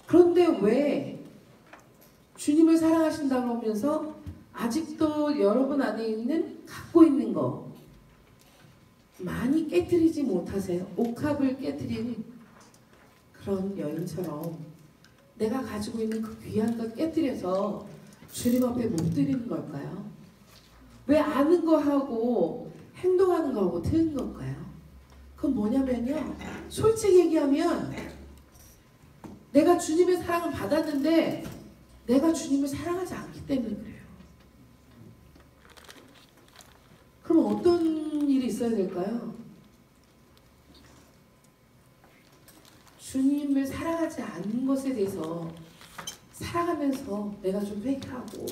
그런데 왜 주님을 사랑하신다고 하면서 아직도 여러분 안에 있는 갖고 있는 거 많이 깨뜨리지 못하세요? 옥합을 깨뜨린 그런 여인처럼 내가 가지고 있는 그 귀한 것 깨뜨려서 주님 앞에 못 드리는 걸까요? 왜 아는 거 하고 행동하는 거 하고 틀린 걸까요? 그건 뭐냐면요, 솔직히 얘기하면 내가 주님의 사랑을 받았는데 내가 주님을 사랑하지 않기 때문에 그래요. 그럼 어떤 일이 있어야 될까요? 주님을 사랑하지 않는 것에 대해서 살아가면서 내가 좀 회개하고,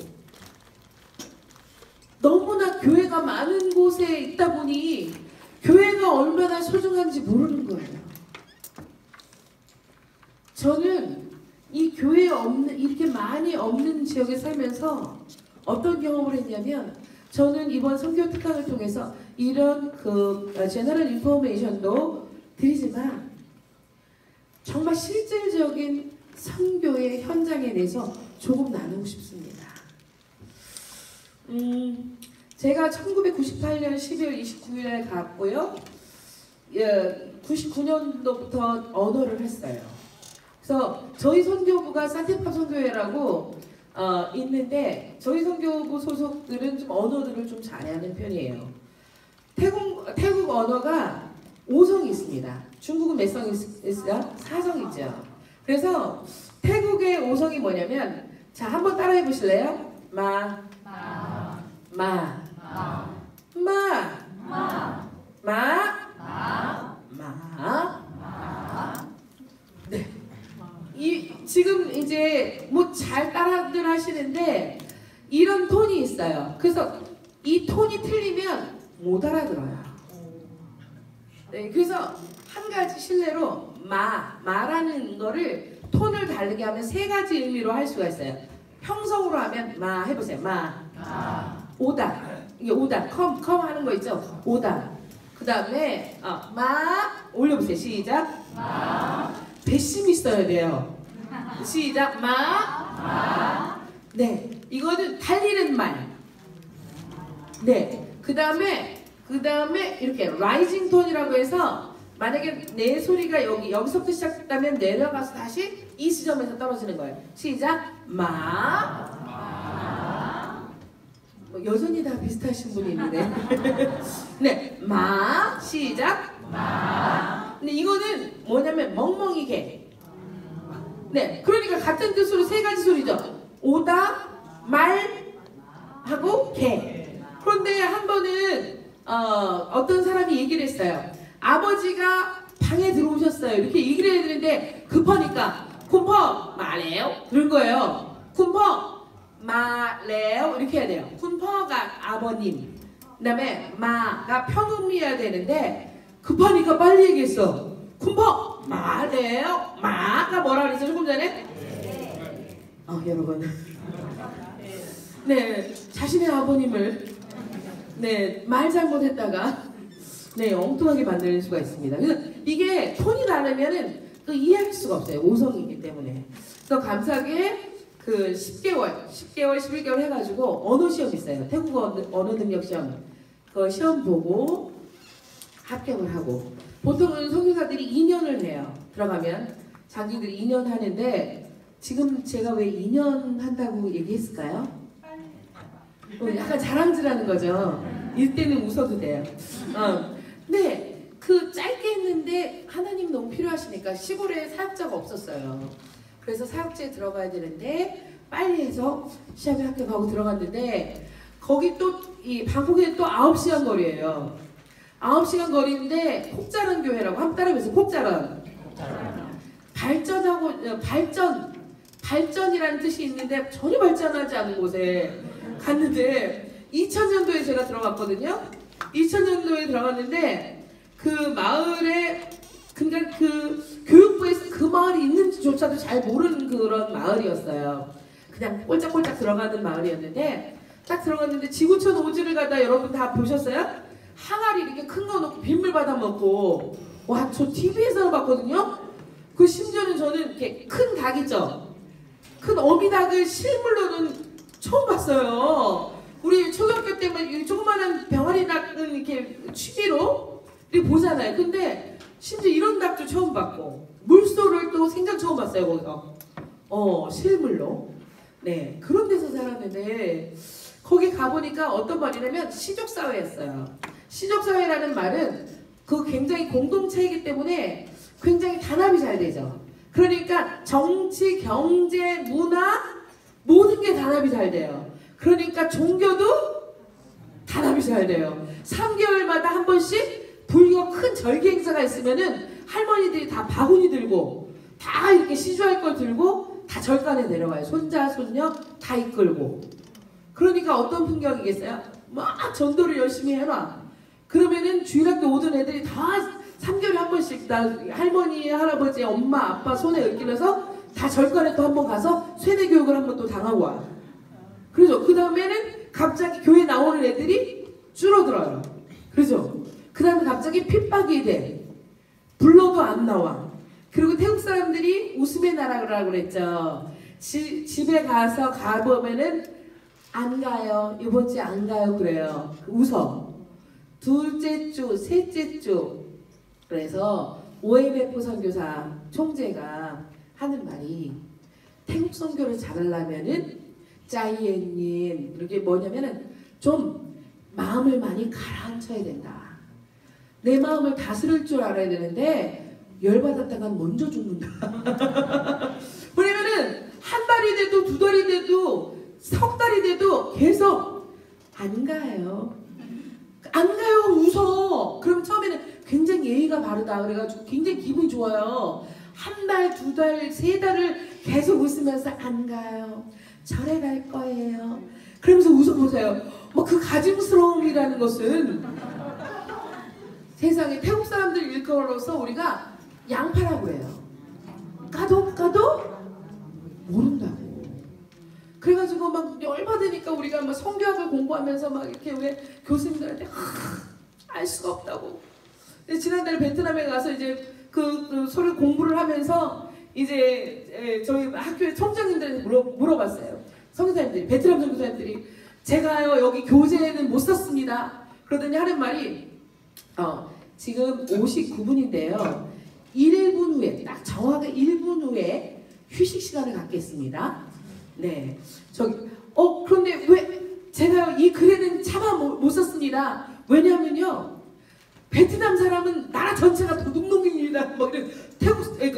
너무나 교회가 많은 곳에 있다 보니 교회가 얼마나 소중한지 모르는 거예요. 저는 이 교회에 없는, 이렇게 많이 없는 지역에 살면서 어떤 경험을 했냐면, 저는 이번 선교 특강을 통해서 이런 제너럴 인포메이션도 드리지만 정말 실질적인 선교의 현장에 대해서 조금 나누고 싶습니다. 제가 1998년 12월 29일에 갔고요. 99년도부터 언어를 했어요. 그래서 저희 선교부가 산티파 선교회라고 있는데, 저희 선교부 소속들은 좀 언어들을 좀 잘하는 편이에요. 태국 언어가 5성이 있습니다. 중국은 몇 성이 있어요? 4성이죠. 그래서 태국의 5성이 뭐냐면, 자, 한번 따라해 보실래요? 마, 마, 마, 마, 마, 마, 마. 네. 지금 이제 뭐 잘 따라들 하시는데 이런 톤이 있어요. 그래서 이 톤이 틀리면 못 알아들어요. 네, 그래서 한 가지 실례로 마라는 거를 톤을 다르게 하면 세 가지 의미로 할 수가 있어요. 형성으로 하면 마 해보세요. 마. 오다. 이게 오다. 컴 하는 거 있죠? 오다. 그 다음에 마 올려보세요. 시작. 배심이 있어야 돼요. 시작. 마. 네. 이거는 달리는 말. 네. 그 다음에 이렇게 라이징 톤이라고 해서 만약에 내 소리가 여기서부터 시작했다면 내려가서 다시 이 지점에서 떨어지는 거예요. 시작. 마. 여전히 다 비슷하신 분이 있는데. 네. 마. 시작. 마. 근데 이거는 뭐냐면 멍멍이게. 네. 그러니까 같은 뜻으로 세 가지 소리죠. 오다, 말, 하고 개. 그런데 한 번은 어떤 사람이 얘기를 했어요. 아버지가 방에 들어오셨어요. 이렇게 얘기를 해야 되는데 급하니까 쿤퍼 말해요. 그런 거예요. 쿤퍼 말해요. 이렇게 해야 돼요. 쿤퍼가 아버님. 그 다음에 마가 평음이어야 되는데 급하니까 빨리 얘기했어. 쿤퍼 말해요. 마가 뭐라 그랬죠? 조금 전에? 여러분. 네, 자신의 아버님을 말 잘못했다가 엉뚱하게 만들 수가 있습니다. 그래서 이게 톤이 다르면은 이해할 수가 없어요. 오성이기 때문에. 그래서 감사하게 그 10개월, 11개월 해가지고 언어 시험 있어요. 태국어 언어 능력 시험. 그 시험 보고 합격을 하고 보통은 선교사들이 2년을 해요. 들어가면 장기들이 2년 하는데 지금 제가 왜 2년 한다고 얘기했을까요? 약간 자랑질하는 거죠. 이때는 웃어도 돼요. 근데 그 짧게 했는데 하나님 너무 필요하시니까 시골에 사역자가 없었어요. 그래서 사역지에 들어가야 되는데 빨리 해서 시험에 합격하고 들어갔는데 거기 또 이 방콕에는 또 9시간 거리예요. 9시간 거리인데 콕자란 교회라고 한번 따라해보세요. 콕자란. 발전이라는 뜻이 있는데 전혀 발전하지 않은 곳에 갔는데 2000년도에 제가 들어갔거든요. 2000년도에 들어갔는데 그 마을에 그러니까 그 교육부에서 그 마을이 있는지조차도 잘 모르는 그런 마을이었어요. 그냥 꼴짝꼴짝 들어가는 마을이었는데 딱 들어갔는데 지구촌 오지를 가다 여러분 다 보셨어요? 항아리 이렇게 큰 거 넣고 빗물 받아 먹고 와 저 TV에서 봤거든요. 그 심지어는 저는 이렇게 큰 닭 있죠. 큰 어미닭을 실물로는 처음 봤어요. 우리 초등학교 때만 조그마한 병아리 닭은 이렇게 취미로 이렇게 보잖아요. 근데 심지어 이런 닭도 처음 봤고 물소를 또 생전 처음 봤어요. 거기서 실물로. 네, 그런 데서 살았는데 거기 가보니까 어떤 말이냐면 시족사회였어요. 시족사회라는 말은 그 굉장히 공동체이기 때문에 굉장히 단합이 잘 되죠. 그러니까 정치, 경제, 문화 모든 게 단합이 잘 돼요. 그러니까 종교도 단합이 잘 돼요. 3개월마다 한 번씩 불교 큰 절기 행사가 있으면은 할머니들이 다 바구니 들고 다 이렇게 시주할 걸 들고 다 절간에 내려와요. 손자, 손녀 다 이끌고. 그러니까 어떤 풍경이겠어요? 막 전도를 열심히 해놔. 그러면은 주일학교 오던 애들이 다 3개월에 한 번씩 다 할머니, 할아버지, 엄마, 아빠 손에 얽히면서 다 절간에 또 한 번 가서 세대 교육을 한 번 또 당하고 와. 그래서 그 다음에는 갑자기 교회 나오는 애들이 줄어들어요. 그죠? 그 다음에 갑자기 핍박이 돼. 불러도 안 나와. 그리고 태국 사람들이 웃음의 나라라고 그랬죠. 집에 가보면은 안 가요. 이번 주에 안 가요. 그래요. 웃어. 둘째 주, 셋째 주. 그래서 오에베포 선교사 총재가 하는 말이 태국 선교를 잘하려면은 짜이엔님 이렇게 뭐냐면은 좀 마음을 많이 가라앉혀야 된다. 내 마음을 다스릴 줄 알아야 되는데 열받았다간 먼저 죽는다. 왜냐면은 한 달이 돼도 두 달이 돼도 석 달이 돼도 계속 안 가요. 안 가요. 웃어. 그럼 처음에는 굉장히 예의가 바르다. 그래가지고 굉장히 기분이 좋아요. 한 달, 두 달, 세 달을 계속 웃으면서 안 가요. 절에 갈 거예요. 그러면서 웃어보세요. 그 가증스러움이라는 것은 세상에 태국 사람들 일컬어서 우리가 양파라고 해요. 까도 모른다고. 그래가지고 막 열받으니까 우리가 뭐 성경학을 공부하면서 막 이렇게 왜 교수님들한테 알 수가 없다고. 지난달에 베트남에 가서 이제 그 서류 공부를 하면서 이제 저희 학교의 총장님들한테 물어봤어요. 선교사님들이, 베트남 선교사님들이 제가요 여기 교재는 못 썼습니다. 그러더니 하는 말이 지금 59분인데요. 1분 후에 딱 정확하게 1분 후에 휴식 시간을 갖겠습니다. 네, 저기 그런데 왜 제가 이 글에는 차마 못 썼습니다. 왜냐하면요. 베트남 사람은 나라 전체가 도둑놈입니다. 뭐 이런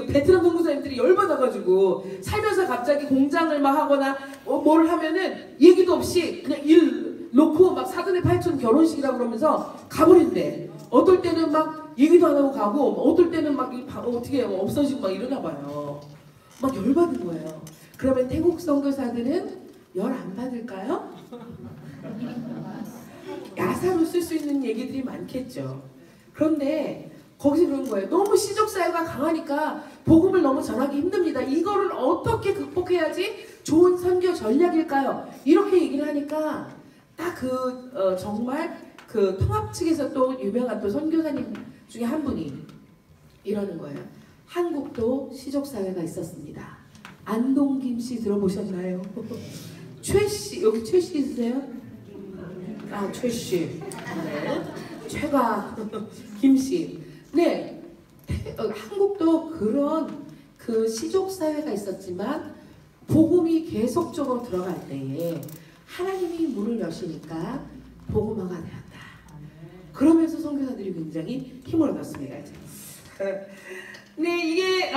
베트남 선교사님들이 열받아가지고 살면서 갑자기 공장을 막 하거나 뭘 하면은 얘기도 없이 그냥 일 놓고 막 사돈의 팔촌 결혼식이라고 그러면서 가버린대. 어떨 때는 막 얘기도 안 하고 가고 어떨 때는 막 어떻게 없어지고 막 이러나 봐요. 막 열받은 거예요. 그러면 태국 선교사들은 열 안 받을까요? 야사로 쓸 수 있는 얘기들이 많겠죠. 그런데 거기서 그런 거예요. 너무 시족사회가 강하니까 복음을 너무 전하기 힘듭니다. 이거를 어떻게 극복해야지 좋은 선교 전략일까요? 이렇게 얘기를 하니까 딱 정말 그 통합 측에서 또 유명한 또 선교사님 중에 한 분이 이러는 거예요. 한국도 시족사회가 있었습니다. 안동김 씨 들어보셨나요? 최 씨, 여기 최 씨 있으세요? 아, 최 씨. 네. 최가 김씨. 네, 한국도 그런 그 시족사회가 있었지만 복음이 계속적으로 들어갈 때에 하나님이 문을 여시니까 복음화가 되었다. 그러면서 선교사들이 굉장히 힘을 얻었습니다. 네, 이게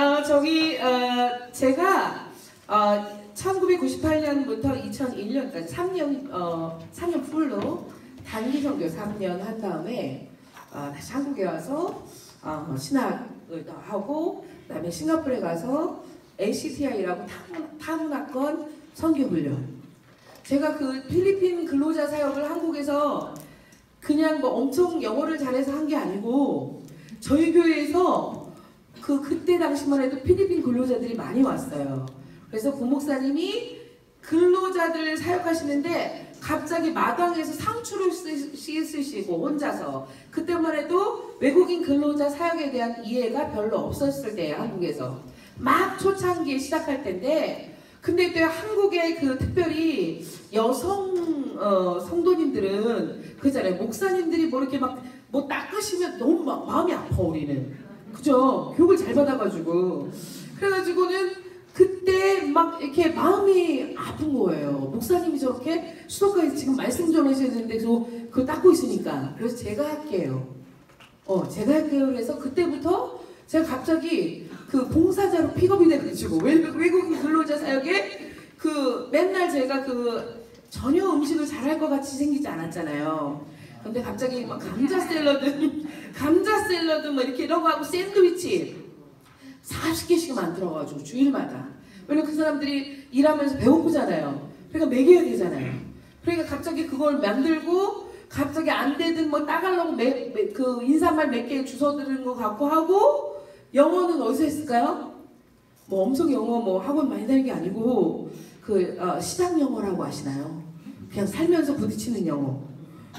제가 1998년부터 2001년까지 3년 풀로 단기 선교 3년 한 다음에 다시 한국에 와서 신학을 하고 그다음에 싱가포르에 가서 ACTI라고 타문화권 선교훈련. 제가 그 필리핀 근로자 사역을 한국에서 그냥 뭐 엄청 영어를 잘해서 한 게 아니고 저희 교회에서 그때 당시만 해도 필리핀 근로자들이 많이 왔어요. 그래서 부목사님이 근로자들 사역하시는데 갑자기 마당에서 상추를 쓰시고 혼자서 그때만 해도 외국인 근로자 사역에 대한 이해가 별로 없었을 때예요. 한국에서 막 초창기에 시작할 때인데 근데 또 한국의 특별히 여성 성도님들은 그잖아요. 목사님들이 뭐 이렇게 막 뭐 닦으시면 너무 마음이 아파 우리는. 그죠? 교육을 잘 받아가지고 그래가지고는 그때 막 이렇게 마음이 아픈 거예요. 목사님이 저렇게 수도가에서 지금 말씀 전하셔야 되는데 그거 닦고 있으니까. 그래서 제가 할게요. 제가 할게요. 그래서 그때부터 제가 갑자기 그 봉사자로 픽업이 돼가지고 외국인 근로자 사역에 맨날 제가 전혀 음식을 잘할 것 같이 생기지 않았잖아요. 근데 갑자기 막 감자 샐러드 뭐 이렇게 이런 거 하고 샌드위치 40개씩 만들어가지고 주일마다. 왜냐면 그 사람들이 일하면서 배고프잖아요. 그러니까 먹여야 되잖아요. 그러니까 갑자기 그걸 만들고 갑자기 안 되든 뭐 따가려고 그 인사말 몇 개 주워 들은 거 갖고 하고. 영어는 어디서 했을까요? 뭐 엄청 영어 뭐 학원 많이 다니는 게 아니고 시장 영어라고 아시나요? 그냥 살면서 부딪히는 영어.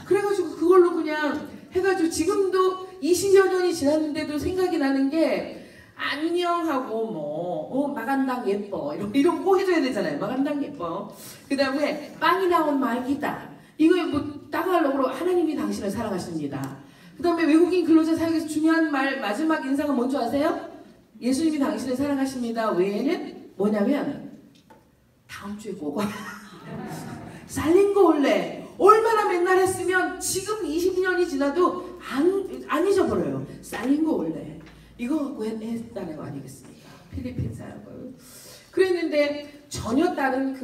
그래가지고 그걸로 그냥 해가지고 지금도 20여 년이 지났는데도 생각이 나는 게 안녕하고 뭐 마간당 예뻐 이런 거 해줘야 되잖아요. 마간당 예뻐. 그 다음에 빵이 나온 말기다. 이거 뭐 따가려고 하나님이 당신을 사랑하십니다. 그 다음에 외국인 근로자 사역에서 중요한 말 마지막 인사가 뭔지 아세요? 예수님이 당신을 사랑하십니다. 외에는 뭐냐면 다음 주에 꼭 와. 살린거 올래. 얼마나 맨날 했으면 지금 20년이 지나도 안 잊어버려요. 살린거 올래. 이거 갖고 했다는 거 아니겠습니까? 필리핀 사역을. 그랬는데 전혀 다른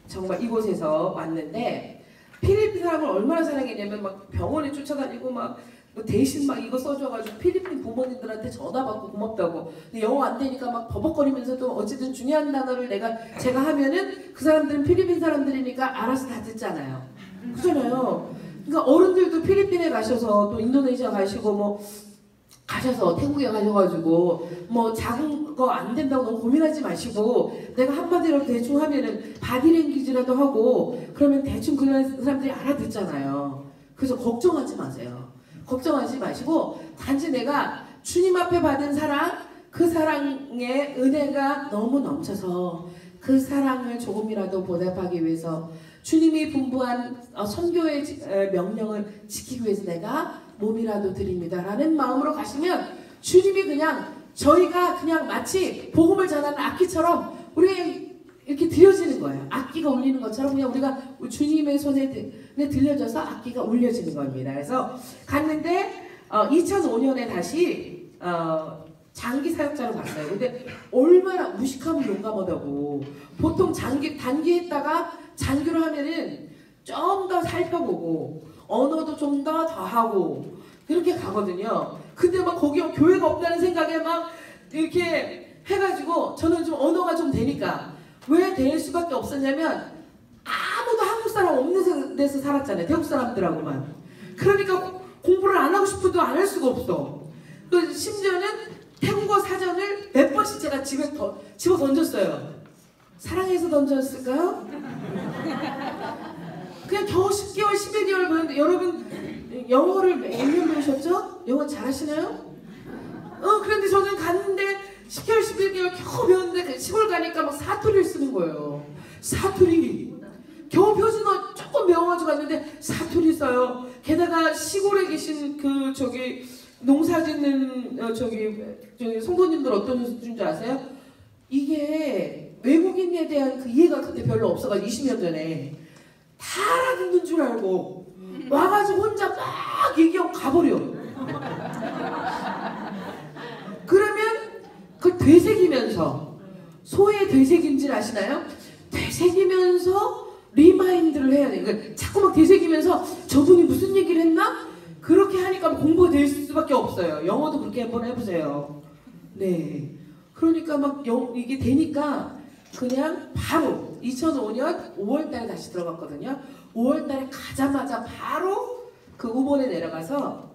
정말 이곳에서 왔는데 필리핀 사람을 얼마나 사랑했냐면 막 병원에 쫓아다니고 막 대신 막 이거 써줘가지고 필리핀 부모님들한테 전화 받고 고맙다고. 근데 영어 안 되니까 막 버벅거리면서도 어쨌든 중요한 단어를 제가 하면은 그 사람들은 필리핀 사람들이니까 알아서 다 듣잖아요. 그잖아요. 그러니까 어른들도 필리핀에 가셔서 또 인도네시아 가시고 뭐 가셔서 태국에 가셔가지고 뭐 작은 거 안 된다고 너무 고민하지 마시고 내가 한마디로 대충 하면은 바디랭귀지라도 하고 그러면 대충 그런 사람들이 알아듣잖아요. 그래서 걱정하지 마세요. 걱정하지 마시고 단지 내가 주님 앞에 받은 사랑, 그 사랑의 은혜가 너무 넘쳐서 그 사랑을 조금이라도 보답하기 위해서 주님이 분부한 선교의 명령을 지키기 위해서 내가 몸이라도 드립니다 라는 마음으로 가시면 주님이 그냥 저희가 그냥 마치 복음을 전하는 악기처럼 우리 이렇게 들려지는 거예요. 악기가 울리는 것처럼 그냥 우리가 주님의 손에 들려져서 악기가 울려지는 겁니다. 그래서 갔는데 2005년에 다시 장기 사역자로 갔어요. 근데 얼마나 무식하면 용감하다고. 보통 단기 했다가 장기로 하면은 좀 더 살펴보고 언어도 좀 더 하고 그렇게 가거든요. 근데 막 거기 교회가 없다는 생각에 막 이렇게 해가지고 저는 좀 언어가 좀 되니까 왜 될 수밖에 없었냐면 아무도 한국 사람 없는 데서 살았잖아요. 태국 사람들하고만. 그러니까 공부를 안 하고 싶어도 안 할 수가 없어. 심지어는 태국어 사전을 몇 번씩 제가 집어 던졌어요. 사랑해서 던졌을까요? 그냥 겨우 10개월, 11개월 배웠는데 여러분 영어를 몇 년 배우셨죠? 영어 잘하시나요? 그런데 저는 갔는데 10개월, 11개월 겨우 배웠는데 시골 가니까 막 사투리를 쓰는 거예요. 사투리. 겨우 표준어 조금 배워가지고 갔는데 사투리 써요. 게다가 시골에 계신 농사 짓는 저기 성도님들 어떤 수준인지 아세요? 이게 외국인에 대한 그 이해가 그때 별로 없어가지고 20년 전에 다 알아듣는 줄 알고 와가지고 혼자 막 얘기하고 가버려. 그러면 그걸 되새기면서 소의 되새김질 아시나요? 되새기면서 리마인드를 해야 돼. 그러니까 자꾸 막 되새기면서 저분이 무슨 얘기를 했나? 그렇게 하니까 공부가 될 수밖에 없어요. 영어도 그렇게 한번 해보세요. 네. 그러니까 막 이게 되니까 그냥 바로 2005년 5월달에 다시 들어갔거든요. 5월달에 가자마자 바로 그 우본에 내려가서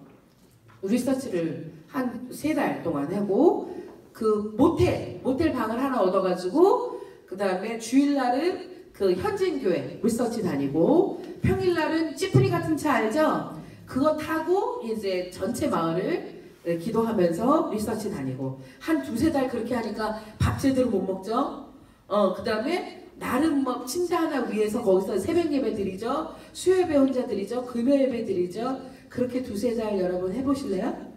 리서치를 한 3달 동안 하고 그 모텔 방을 하나 얻어가지고 그 다음에 주일날은 그 현진교회 리서치 다니고 평일날은 찌푸리 같은 차 알죠? 그거 타고 이제 전체 마을을 기도하면서 리서치 다니고 한 2-3달 그렇게 하니까 밥 제대로 못 먹죠? 그 다음에 나름 막 침대 하나 위에서 거기서 새벽 예배 드리죠? 수요예배 혼자 드리죠? 금요예배 드리죠? 그렇게 2-3달 여러분 해보실래요?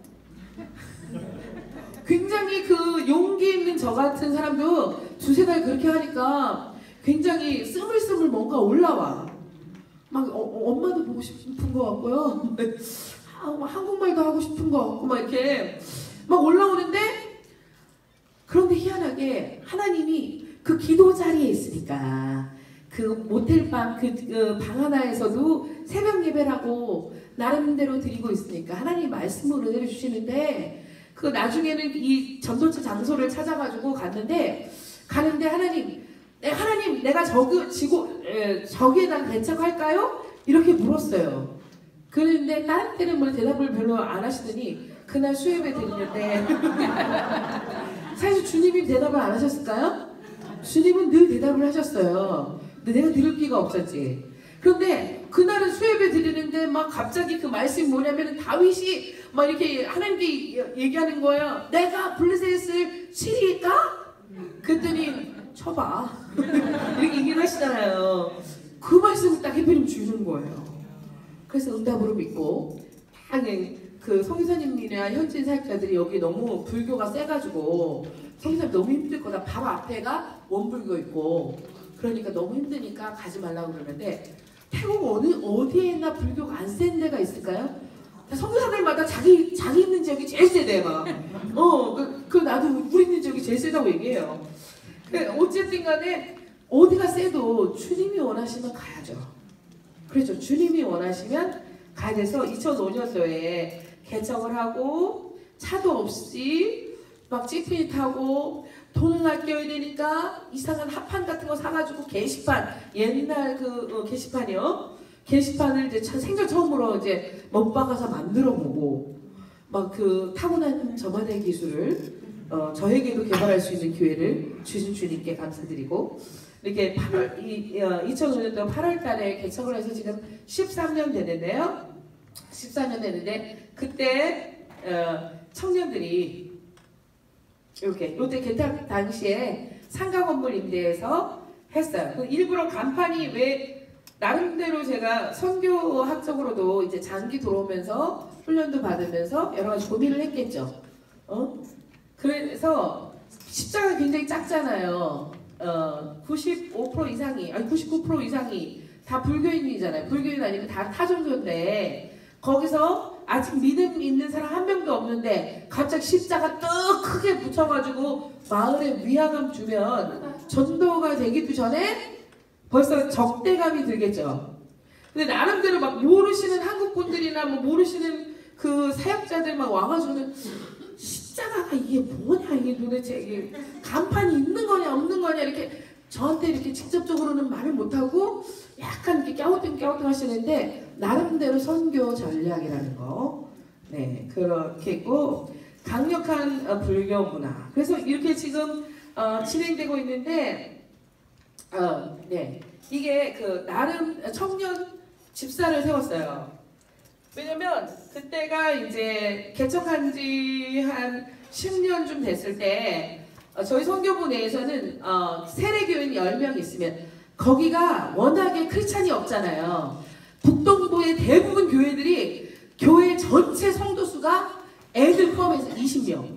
굉장히 그 용기 있는 저 같은 사람도 2-3달 그렇게 하니까 굉장히 스물스물 뭔가 올라와. 막 엄마도 보고 싶은 것 같고요. 한국말도 하고 싶은 것 같고 막 이렇게 막 올라오는데 그런데 희한하게 하나님이 그 기도 자리에 있으니까 그 모텔방 그 방 하나에서도 새벽 예배라고 나름대로 드리고 있으니까 하나님 말씀으로 은혜를 주시는데 그 나중에는 이 전도처 장소를 찾아가지고 가는데 하나님 내가 저기에다 개척할까요? 이렇게 물었어요. 그런데 다른 때는 뭐 대답을 별로 안 하시더니 그날 수요예배 드리는데 사실 주님이 대답을 안 하셨을까요? 주님은 늘 대답을 하셨어요. 근데 내가 들을 기가 없었지. 그런데 그날은 수요예배 드리는데 막 갑자기 그 말씀이 뭐냐면 다윗이 막 이렇게 하나님께 얘기하는 거예요. 내가 블레셋을 치리까? 그랬더니 쳐봐. 이렇게 얘기를 하시잖아요. 그 말씀을 딱 해버리면 주는 거예요. 그래서 응답으로 믿고 그 성교사님이나 현진 사역자들이 여기 너무 불교가 세가지고 성교사님 너무 힘들 거다. 바로 앞에가 원불교 있고 그러니까 너무 힘드니까 가지 말라고 그러는데 태국 어디에나 불교가 안 센 데가 있을까요? 성교사들마다 자기 있는 지역이 제일 세대 막. 나도 우리 있는 지역이 제일 세다고 얘기해요. 어쨌든 간에 어디가 세도 주님이 원하시면 가야죠. 그렇죠. 주님이 원하시면 가야 돼서 2005년도에 개척을 하고 차도 없이 막 찌푸리 타고 돈을 아껴야 되니까 이상한 합판 같은 거 사가지고 게시판 옛날 게시판이요. 게시판을 이제 생전 처음으로 이제 못 박아서 만들어 보고 막 그 타고난 저만의 기술을 저에게도 개발할 수 있는 기회를 주신 주님께 감사드리고 이렇게 2005년도 8월 달에 개척을 해서 지금 13년 됐는데요. 14년 됐는데 그때 청년들이 이렇게 롯데 개탑 당시에 상가 건물 임대해서 했어요. 일부러 간판이 왜 나름대로 제가 선교학적으로도 이제 장기 들어오면서 훈련도 받으면서 여러 가지 고민을 했겠죠. 그래서 십자가 굉장히 작잖아요. 95% 이상이 아니 99% 이상이 다 불교인이잖아요. 불교인 아니고 다 타종교인데 거기서 아직 믿음 있는 사람 한 명도 없는데 갑자기 십자가 떡 크게 붙여가지고 마을에 위화감 주면 전도가 되기도 전에 벌써 적대감이 들겠죠. 근데 나름대로 막 모르시는 한국 분들이나 뭐 모르시는 그 사역자들 막 와가지고는 십자가가 이게 뭐냐 이게 도대체 이게 간판이 있는 거냐 없는 거냐 이렇게 저한테 이렇게 직접적으로는 말을 못하고 약간 이렇게 깨우뚱깨우뚱 하시는데 나름대로 선교 전략이라는 거 네 그렇게 있고 강력한 불교 문화 그래서 이렇게 지금 진행되고 있는데 네 이게 그 나름 청년 집사를 세웠어요. 왜냐면 그때가 이제 개척한 지 한 10년쯤 됐을 때 저희 선교부 내에서는 세례교인 10명 있으면 거기가 워낙에 크리스찬이 없잖아요. 북동부의 대부분 교회들이 교회 전체 성도수가 애들 포함해서 20명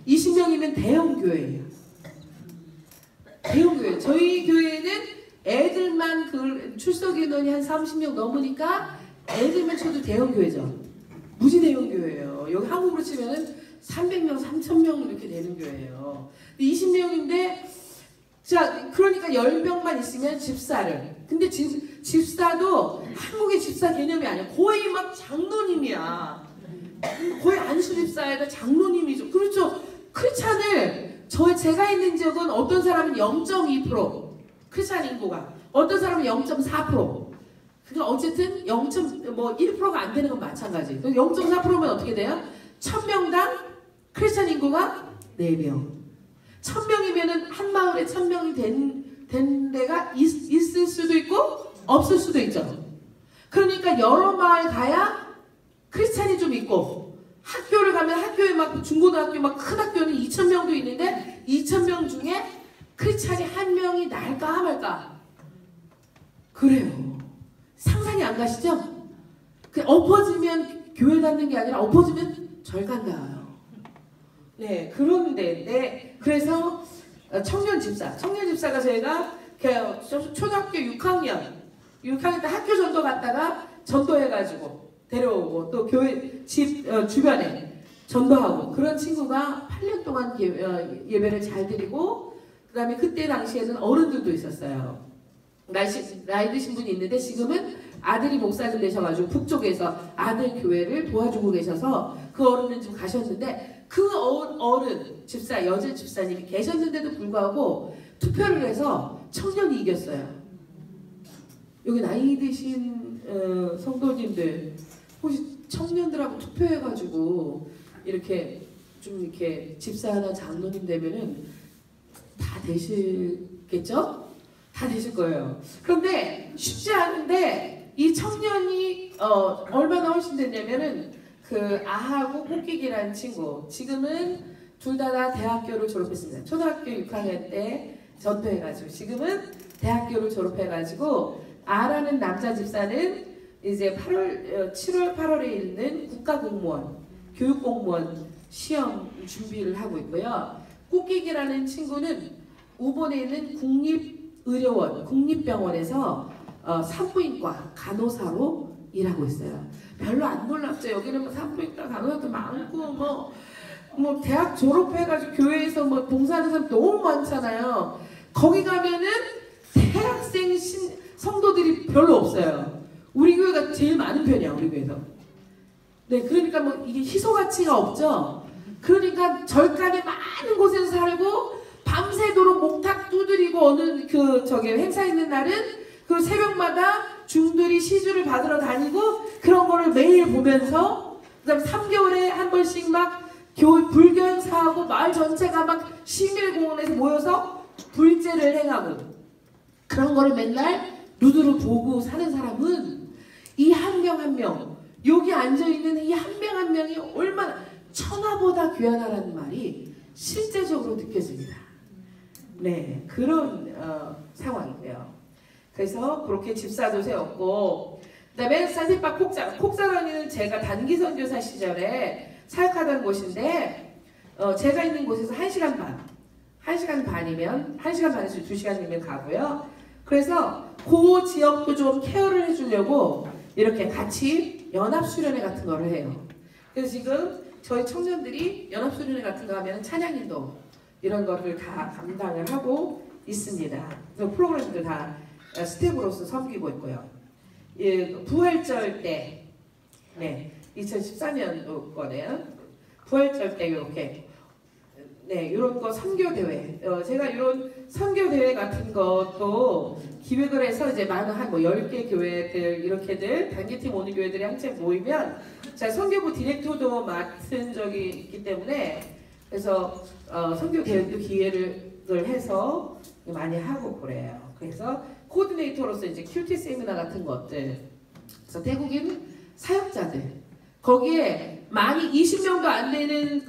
20명이면 대형 교회예요. 대형 교회. 저희 교회는 애들만 그 출석 인원이 한 30명 넘으니까 애들만 쳐도 대형 교회죠. 무지 대형 교회예요. 여기 한국으로 치면은 300명, 3000명 이렇게 되는 교회예요. 20명인데 자 그러니까 10명만 있으면 집사를. 근데 집사도 한국의 집사 개념이 아니야. 거의 막 장로님이야. 거의 안수 집사에다 장로님이죠. 그렇죠. 크리스찬을 제가 있는 지역은 어떤 사람은 0.2% 크리스찬 인구가 어떤 사람은 0.4% 그러니까 어쨌든 0.1%가 안 되는 건 마찬가지. 0.4%면 어떻게 돼요? 1000명당 크리스찬 인구가 4명. 1000명이면은 한 마을에 1000명이 된 데가 있을 수도 있고 없을 수도 있죠. 그러니까 여러 마을 가야 크리스찬이 좀 있고 학교를 가면 학교에 막 중고등학교 막 큰 학교는 2000명도 있는데 2000명 중에 크리스찬이 한 명이 날까 말까 그래요. 상상이 안 가시죠? 엎어지면 교회 갖는 게 아니라 엎어지면 절 간다요. 네, 그런데 네, 그래서 청년 집사가 저희가 초등학교 6학년 때 학교 전도 갔다가 전도해가지고 데려오고 또 교회 집 주변에 전도하고 그런 친구가 8년 동안 예배를 잘 드리고 그 다음에 그때 당시에는 어른들도 있었어요. 나이 드신 분이 있는데 지금은 아들이 목사님 되셔가지고 북쪽에서 아들 교회를 도와주고 계셔서 그 어른은 지금 가셨는데 그 어른 집사 여자 집사님이 계셨는데도 불구하고 투표를 해서 청년이 이겼어요. 여기 나이 드신 성도님들 혹시 청년들하고 투표해가지고 이렇게 좀 이렇게 집사나 장로님 되면은 다 되시겠죠? 다 되실 거예요. 그런데 쉽지 않은데 이 청년이 얼마나 훨씬 됐냐면은 그 아하고 꽃기기라는 친구 지금은 둘 다 대학교를 졸업했습니다. 초등학교 6학년 때 전도해가지고 지금은 대학교를 졸업해가지고 아라는 남자 집사는 이제 7월 8월에 있는 국가공무원 교육공무원 시험 준비를 하고 있고요. 꽃기기라는 친구는 우본에 있는 국립의료원 국립병원에서 산부인과 간호사로 일하고 있어요. 별로 안 놀랍죠. 여기는 산부인과 간호사도 많고 뭐 대학 졸업해가지고 교회에서 뭐 봉사하는 사람 너무 많잖아요. 거기 가면은 대학생 성도들이 별로 없어요. 우리 교회가 제일 많은 편이야. 우리 교회에서. 네, 그러니까 뭐 이게 희소 가치가 없죠. 그러니까 절간에 많은 곳에서 살고 밤새도록 목탁 두드리고 어느 행사 있는 날은 그 새벽마다 중들이 시주를 받으러 다니고 그런 거를 매일 보면서 그다음에 3개월에 한 번씩 막 불교 행사하고 마을 전체가 막 시민공원에서 모여서 불제를 행하고 그런 거를 맨날 눈으로 보고 사는 사람은 이 한 명 한 명, 여기 앉아있는 이 한 명 한 명이 얼마나 천하보다 귀하다라는 말이 실제적으로 느껴집니다. 네, 그런 상황이고요. 그래서 그렇게 집사도 세웠고, 그 다음에 산세파 콕사라는 제가 단기 선교사 시절에 사역하던 곳인데, 제가 있는 곳에서 1시간 반, 1시간 반이면 1시간 반에서 2시간이면 가고요. 그래서 그 지역도 좀 케어를 해주려고 이렇게 같이 연합수련회 같은 거를 해요. 그래서 지금 저희 청년들이 연합수련회 같은 거 하면 찬양인도 이런 거를 다 감당을 하고 있습니다. 그래서 프로그램들 다 스텝으로서 섬기고 있고요. 예, 부활절 때, 네, 2014년 거네요. 부활절 때 이렇게, 네, 이런 거 선교대회, 제가 이런 선교대회 같은 것도 기획을 해서 이제 많은 한 뭐 10개 교회들, 이렇게들, 단기팀 오는 교회들이 함께 모이면, 제가 선교부 디렉터도 맡은 적이 있기 때문에, 그래서 선교대회도 기회를 해서 많이 하고 그래요. 그래서 코디네이터로서 이제 큐티 세미나 같은 것들, 그래서 태국인 사역자들, 거기에 많이 20명도 안 되는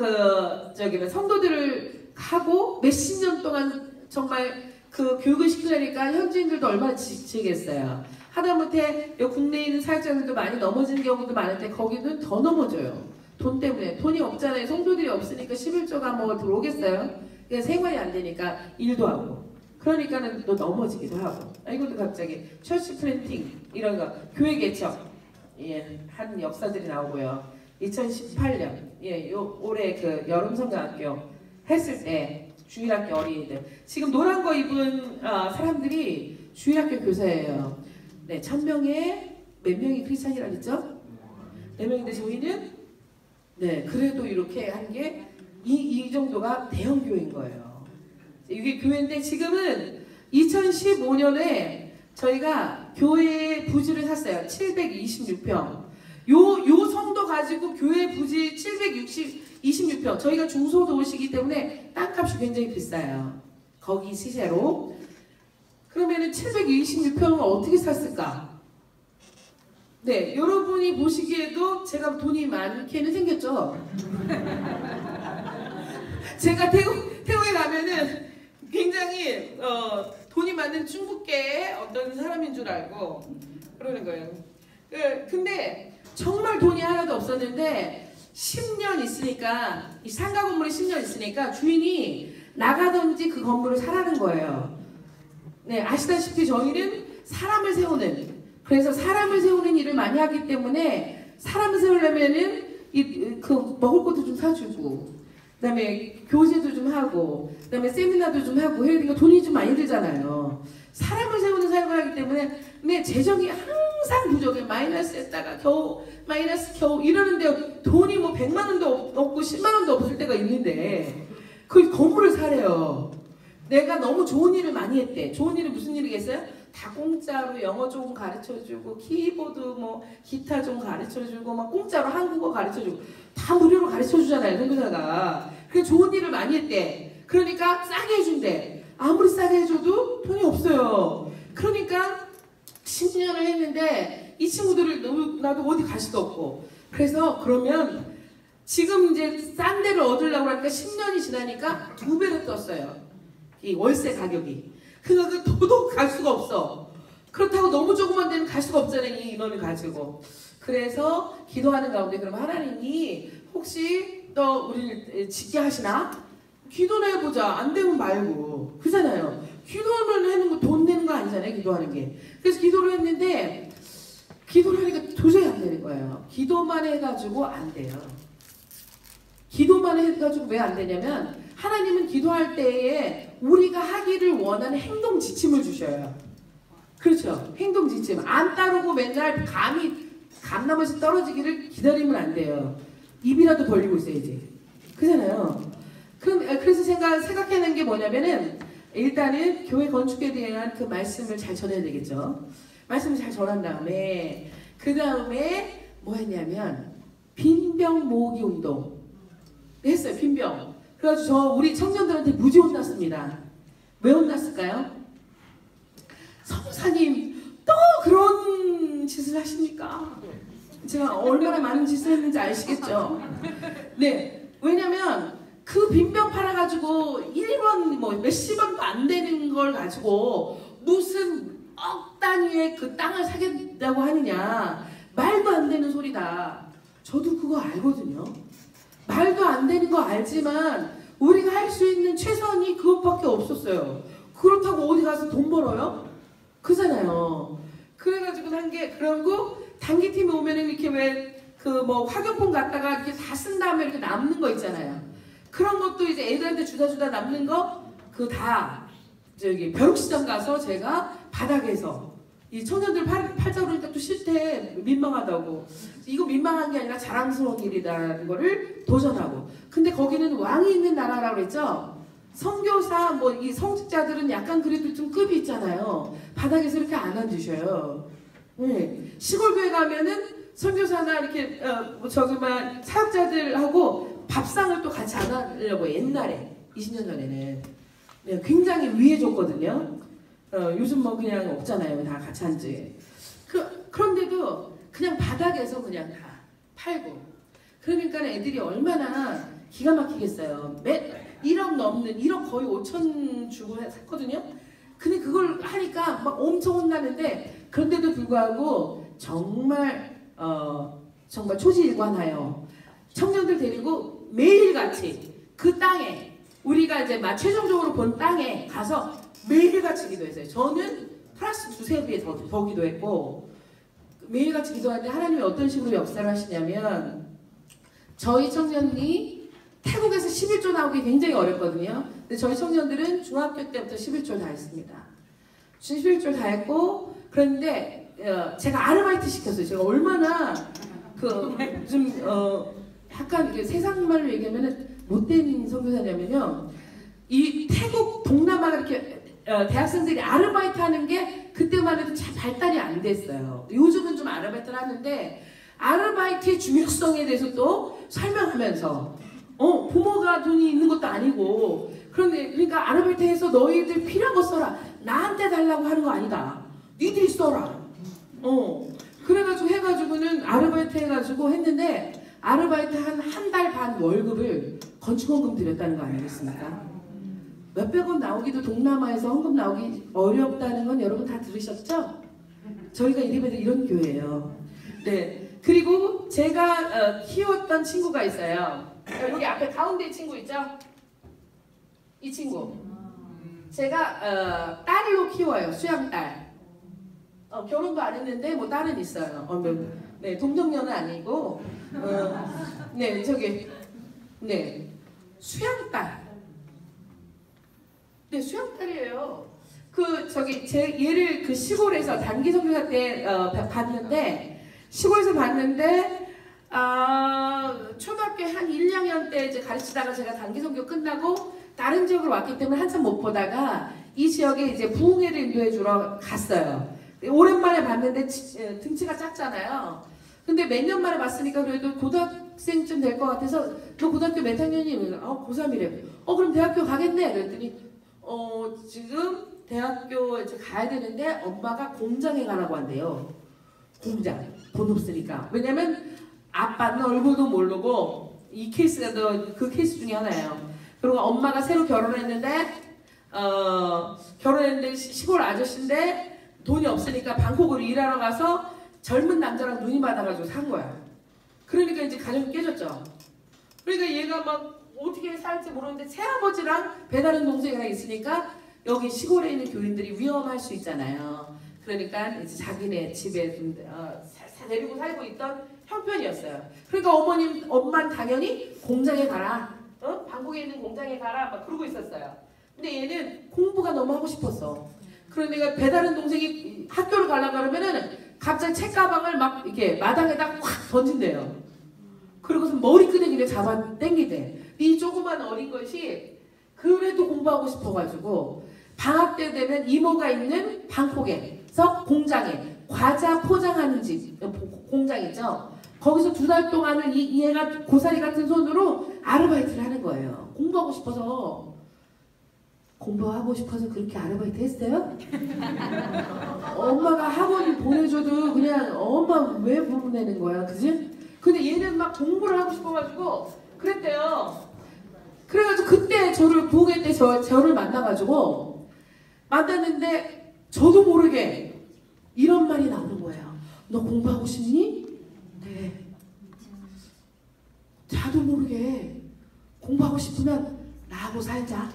성도들을 하고 몇십 년 동안 정말 그 교육을 시키려니까 현지인들도 얼마나 지치겠어요. 하다못해 국내에 있는 사역자들도 많이 넘어지는 경우도 많은데 거기는 더 넘어져요. 돈 때문에. 돈이 없잖아요. 성도들이 없으니까 11조가 뭐 들어오겠어요. 그냥 생활이 안 되니까 일도 하고. 그러니까는 또 넘어지기도 하고. 이것도 갑자기 처치 플랜팅 이런 거 교회 개척 한 역사들이 나오고요. 2018년 올해 그 여름 성가학교 했을 때 주일학교 어린이들 지금 노란 거 입은 사람들이 주일학교 교사예요. 네, 1000명에 몇 명이 크리스찬이라 그랬죠? 4명인데 저희는 네 그래도 이렇게 한 게 이 정도가 대형 교회인 거예요. 이게 교회인데 지금은 2015년에 저희가 교회 부지를 샀어요. 726평. 요 성도 가지고 교회 부지 726평. 저희가 중소도시이기 때문에 땅값이 굉장히 비싸요. 거기 시세로. 그러면은 726평을 어떻게 샀을까? 네, 여러분이 보시기에도 제가 돈이 많게는 생겼죠? 제가 태국에 가면은 굉장히 돈이 많은 중국계의 어떤 사람인 줄 알고 그러는 거예요. 근데 정말 돈이 하나도 없었는데 10년 있으니까 이 상가 건물이 10년 있으니까 주인이 나가든지 그 건물을 사라는 거예요. 네, 아시다시피 저희는 사람을 세우는 그래서 사람을 세우는 일을 많이 하기 때문에 사람을 세우려면은 먹을 것도 좀 사주고 그다음에 교제도 좀 하고 그다음에 세미나도 좀 하고 해야 되니까 돈이 좀 많이 들잖아요. 사람을 세우는 사역을 하기 때문에 내 재정이 항상 부족해. 마이너스했다가 겨우 이러는데 돈이 뭐 100만 원도 없고 10만 원도 없을 때가 있는데 그 건물을 사래요. 내가 너무 좋은 일을 많이 했대. 좋은 일은 무슨 일이겠어요? 다 공짜로 영어 좀 가르쳐주고 키보드 뭐 기타 좀 가르쳐주고 막 공짜로 한국어 가르쳐주고 다 무료로 가르쳐주잖아요. 선교사가. 그래서 좋은 일을 많이 했대. 그러니까 싸게 해준대. 아무리 싸게 해줘도 돈이 없어요. 그러니까 10년을 했는데 이 친구들을 나도 어디 갈 수도 없고 그래서 그러면 지금 이제 싼 데를 얻으려고 하니까 10년이 지나니까 2배로 떴어요. 이 월세 가격이. 그러니까 도둑 갈 수가 없어. 그렇다고 너무 조그만 데는 갈 수가 없잖아요. 이 인원을 가지고. 그래서 기도하는 가운데 그럼 하나님이 혹시 또 우리를 짓게 하시나? 기도를 해보자. 안 되면 말고. 그잖아요. 기도를 하는 거 돈 내는 거 아니잖아요. 기도하는 게. 그래서 기도를 했는데 기도를 하니까 도저히 안 되는 거예요. 기도만 해가지고 안 돼요. 기도만 해가지고 왜 안 되냐면 하나님은 기도할 때에 우리가 하기를 원하는 행동 지침을 주셔요. 그렇죠. 행동 지침. 안 따르고 맨날 감나무에서 떨어지기를 기다리면 안 돼요. 입이라도 벌리고 있어야지. 그잖아요. 그래서 생각해낸 게 뭐냐면은 일단은 교회 건축에 대한 그 말씀을 잘 전해야 되겠죠. 말씀을 잘 전한 다음에 그 다음에 뭐 했냐면 빈병 모으기 운동 했어요. 빈병. 그래가지고 우리 청년들한테 무지 혼났습니다. 왜 혼났을까요? 성사님 또 그런 짓을 하십니까? 제가 얼마나 많은 짓을 했는지 아시겠죠? 네, 왜냐면 그 빈병 팔아가지고 1원 뭐 몇십원도 안 되는 걸 가지고 무슨 억 단위의 그 땅을 사겠다고 하느냐. 말도 안 되는 소리다. 저도 그거 알거든요. 말도 안 되는 거 알지만 우리가 할 수 있는 최선이 그것밖에 없었어요. 그렇다고 어디 가서 돈 벌어요? 그잖아요. 그래가지고 한 게, 그러고 단기팀에 오면은 이렇게 왜 그 뭐 화교품 갖다가 이렇게 다 쓴 다음에 이렇게 남는 거 있잖아요. 그런 것도 이제 애들한테 주다 남는 거 그 다 저기 벼룩시장 가서 제가 바닥에서 이 청년들 팔자 그러니까 또 싫대, 민망하다고. 이거 민망한 게 아니라 자랑스러운 일이라는 거를 도전하고. 근데 거기는 왕이 있는 나라라고 그랬죠. 선교사 뭐 이 성직자들은 약간 그래도 좀 급이 있잖아요. 바닥에서 이렇게 안 앉으셔요. 네. 시골 교회 가면은 선교사나 이렇게 저기 막 사역자들하고 밥상을 또 같이 안 하려고 옛날에 20년 전에는 네, 굉장히 위해줬거든요. 요즘 뭐 그냥 없잖아요. 다 같이 앉지. 그런데도 그냥 바닥에서 그냥 다 팔고. 그러니까 애들이 얼마나 기가 막히겠어요. 1억 넘는 1억 거의 5천 주고 샀거든요. 근데 그걸 하니까 막 엄청 혼나는데 그런데도 불구하고 정말 초지일관하여 청년들 데리고 매일같이 그 땅에 우리가 이제 최종적으로 본 땅에 가서 매일같이 기도했어요. 저는 플러스 두세 배 더 기도했고 매일같이 기도하는데 하나님이 어떤 식으로 역사를 하시냐면 저희 청년이 태국에서 11조 나오기 굉장히 어렵거든요. 근데 저희 청년들은 중학교 때부터 11조 다 했습니다. 11조 다 했고 그런데 제가 아르바이트 시켰어요. 제가 얼마나 약간 세상 말로 얘기하면 못된 선교사냐면요. 이 태국 동남아가 이렇게 대학생들이 아르바이트 하는 게 그때만 해도 잘 발달이 안 됐어요. 요즘은 좀 아르바이트를 하는데 아르바이트의 중요성에 대해서 또 설명하면서 부모가 돈이 있는 것도 아니고 그러니까 아르바이트 해서 너희들 필요한 거 써라. 나한테 달라고 하는 거 아니다. 니들이 써라. 그래가지고 해가지고는 아르바이트 해가지고 했는데 아르바이트 한 달 반 월급을 건축원금 드렸다는 거 아니겠습니까? 몇백원 나오기도 동남아에서 헌금 나오기 어렵다는 건 여러분 다 들으셨죠? 저희가 이런 교회예요. 네. 그리고 제가 키웠던 친구가 있어요. 여기 앞에 가운데 친구 있죠? 이 친구. 제가 딸로 키워요. 수양딸. 결혼도 안 했는데 뭐 딸은 있어요. 네, 동정녀는 아니고 네, 네, 수양딸. 네, 수양딸이에요. 얘를 그 시골에서 단기 선교사 때 봤는데 시골에서 봤는데 초등학교 한 1, 2학년 때 이제 가르치다가 제가 단기 선교 끝나고 다른 지역으로 왔기 때문에 한참 못 보다가 이 지역에 이제 부흥회를 인도해 주러 갔어요. 오랜만에 봤는데 등치가 작잖아요. 근데 몇 년 만에 봤으니까 그래도 고등학생쯤 될 것 같아서 너 고등학교 몇 학년이? 고3이래. 그럼 대학교 가겠네? 그랬더니 지금 대학교 이제 가야 되는데 엄마가 공장에 가라고 한대요. 공장. 돈 없으니까. 왜냐면 아빠는 얼굴도 모르고 이 케이스가 그 케이스 중에 하나예요. 그리고 엄마가 새로 결혼했는데 시골 아저씨인데 돈이 없으니까 방콕으로 일하러 가서 젊은 남자랑 눈이 맞아가지고 산 거야. 그러니까 이제 가정이 깨졌죠. 그러니까 얘가 막 어떻게 살지 모르는데 새아버지랑 배다른 동생이랑 있으니까 여기 시골에 있는 교인들이 위험할 수 있잖아요. 그러니까 이제 자기네 집에 좀 데리고 살고 있던 형편이었어요. 그러니까 엄마는 당연히 공장에 가라. 방콕에 있는 공장에 가라. 막 그러고 있었어요. 근데 얘는 공부가 너무 하고 싶었어. 그러니까 배다른 동생이 학교를 가려고 그러면은 갑자기 책가방을 막 이렇게 마당에다 확 던진대요. 그러고서 머리끄댕이를 잡아 당기대. 이 조그만 어린 것이 그래도 공부하고 싶어가지고 방학 때 되면 이모가 있는 방콕에서 공장에 과자 포장하는 집 공장 있죠. 거기서 2달 동안은 얘가 고사리 같은 손으로 아르바이트를 하는 거예요. 공부하고 싶어서. 공부하고 싶어서 그렇게 아르바이트 했어요? 엄마가 학원 보내줘도 그냥 엄마 왜 보내는 거야, 그지? 근데 얘는 막 공부를 하고 싶어가지고 그랬대요. 그래가지고 그때 저를 부흥회 때 저를 만나가지고 만났는데 저도 모르게 이런 말이 나오는 거예요. 너 공부하고 싶니? 네. 자도 모르게 공부하고 싶으면 나하고 살자.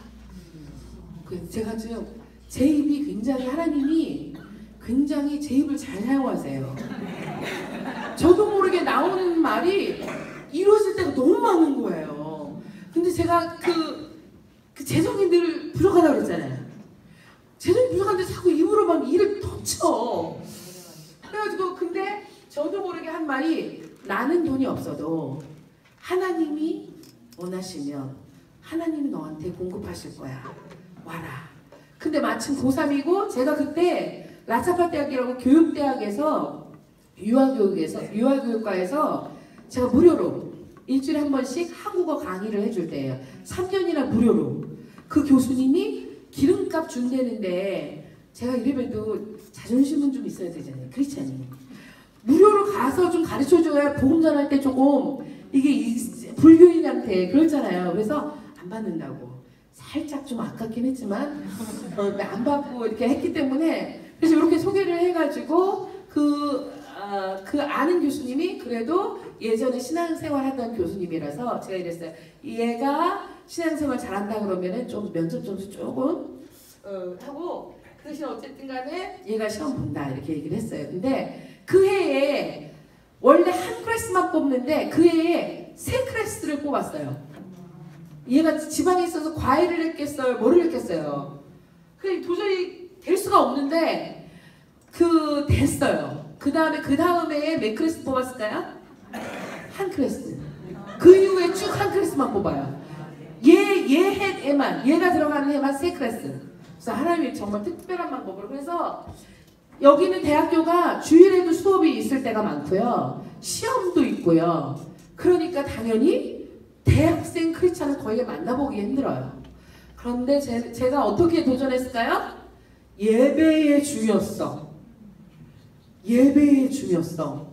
제가 지금 제 입이 굉장히 하나님이 굉장히 제 입을 잘 사용하세요. 저도 모르게 나오는 말이 이루어질 때가 너무 많은 거예요. 근데 제가 그 재정이 늘 부족하다고 그랬잖아요. 재정이 부족한데 자꾸 입으로 막 일을 덮쳐. 그래가지고 근데 저도 모르게 한 말이 나는 돈이 없어도 하나님이 원하시면 하나님이 너한테 공급하실 거야. 와라. 근데 마침 고3이고 제가 그때 라차파 대학이라고 교육대학에서 유아교육과에서 제가 무료로 일주일에 한 번씩 한국어 강의를 해줄 때예요. 3년이나 무료로. 그 교수님이 기름값 준다는데 제가 이래봬도 자존심은 좀 있어야 되잖아요. 그렇지 않아요? 무료로 가서 좀 가르쳐줘야 복음 전할 때 조금 이게 불교인한테 그렇잖아요. 그래서 안 받는다고. 살짝 좀 아깝긴 했지만 안 받고 이렇게 했기 때문에 그래서 이렇게 소개를 해가지고 그 아는 교수님이 그래도 예전에 신앙생활 하던 교수님이라서 제가 이랬어요. 얘가 신앙생활 잘한다 그러면은 좀 면접 점수 조금 하고 그 대신 어쨌든 간에 얘가 시험 본다 이렇게 얘기를 했어요. 근데 그 해에 원래 한 클래스만 뽑는데 그 해에 3클래스를 뽑았어요. 얘가 지방에 있어서 과외를 했겠어요? 뭐를 했겠어요? 그 도저히 될 수가 없는데 됐어요. 그 다음에 몇 클래스 뽑았을까요? 한 클래스. 그 이후에 쭉 한 클래스만 뽑아요. 얘가 들어가는 해만 3클래스. 그래서 하나님이 정말 특별한 방법으로. 그래서 여기는 대학교가 주일에도 수업이 있을 때가 많고요. 시험도 있고요. 그러니까 당연히 대학생 크리스찬을 거의 만나보기 힘들어요. 그런데 제가 어떻게 도전했을까요? 예배의 주였어. 예배의 주였어.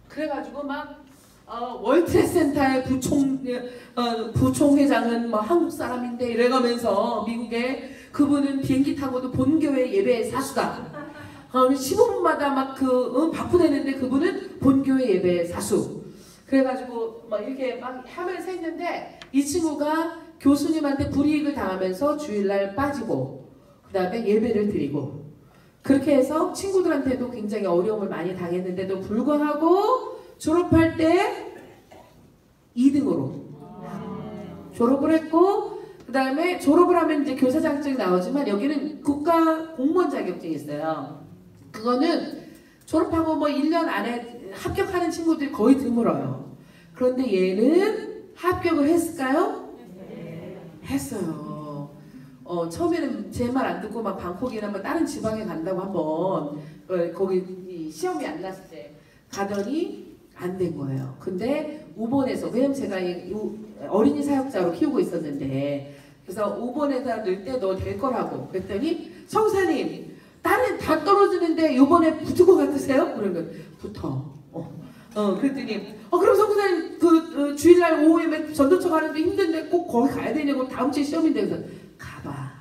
그래가지고 막 월트레센터의 부총회장은 뭐 한국 사람인데 이래가면서 미국에 그분은 비행기 타고도 본교회 예배 사수다. 15분마다 막 바꾸내는데 그분은 본교회 예배 사수. 그래가지고 막 이렇게 막 하면서 했는데 이 친구가 교수님한테 불이익을 당하면서 주일날 빠지고 그 다음에 예배를 드리고 그렇게 해서 친구들한테도 굉장히 어려움을 많이 당했는데도 불구하고 졸업할 때 2등으로 졸업을 했고 그 다음에 졸업을 하면 이제 교사 자격증이 나오지만 여기는 국가 공무원 자격증이 있어요. 그거는 졸업하고 뭐 1년 안에 합격하는 친구들이 거의 드물어요. 그런데 얘는 합격을 했을까요? 네. 했어요. 처음에는 제 말 안 듣고 막 방콕이나 뭐 다른 지방에 간다고 한번 거기 시험이 안 났을 때 가더니 안 된 거예요. 근데 우본에서 왜냐면 제가 어린이 사역자로 키우고 있었는데 그래서 우본에서 넣을 때 너 될 거라고 그랬더니 성사님 딸은 다 떨어지는데 요번에 붙을 것 같으세요? 그러면 붙어. 그랬더니 그럼 성사님 주일날 오후에 전도처 가는데 힘든데 꼭 거기 가야 되냐고 다음 주에 시험인데 그래서 가봐.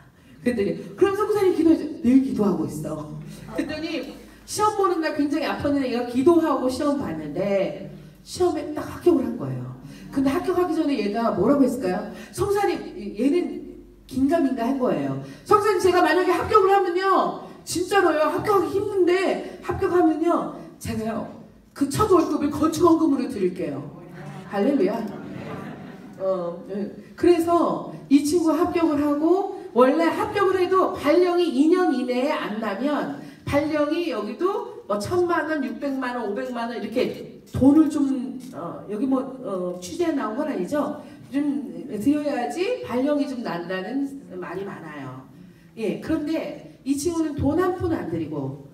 그랬더니 그럼 성사님 기도해줘. 늘 기도하고 있어. 그랬더니 시험 보는 날 굉장히 아팠는데 얘가 기도하고 시험 봤는데 시험에 딱 합격을 한 거예요. 근데 합격하기 전에 얘가 뭐라고 했을까요? 성사님 얘는 긴가민가 한 거예요. 성사님 제가 만약에 합격을 하면요 진짜로요 합격하기 힘든데 합격하면요 제가요 그 첫 월급을 건축원금으로 드릴게요. 할렐루야. 그래서 이 친구가 합격을 하고 원래 합격을 해도 발령이 2년 이내에 안 나면 발령이 여기도 뭐 1,000만 원, 600만 원, 500만 원 이렇게 돈을 좀 여기 뭐 취재 나온 건 아니죠. 좀 드려야지 발령이 좀 난다는 말이 많아요. 예, 그런데 이 친구는 돈 한 푼 안 드리고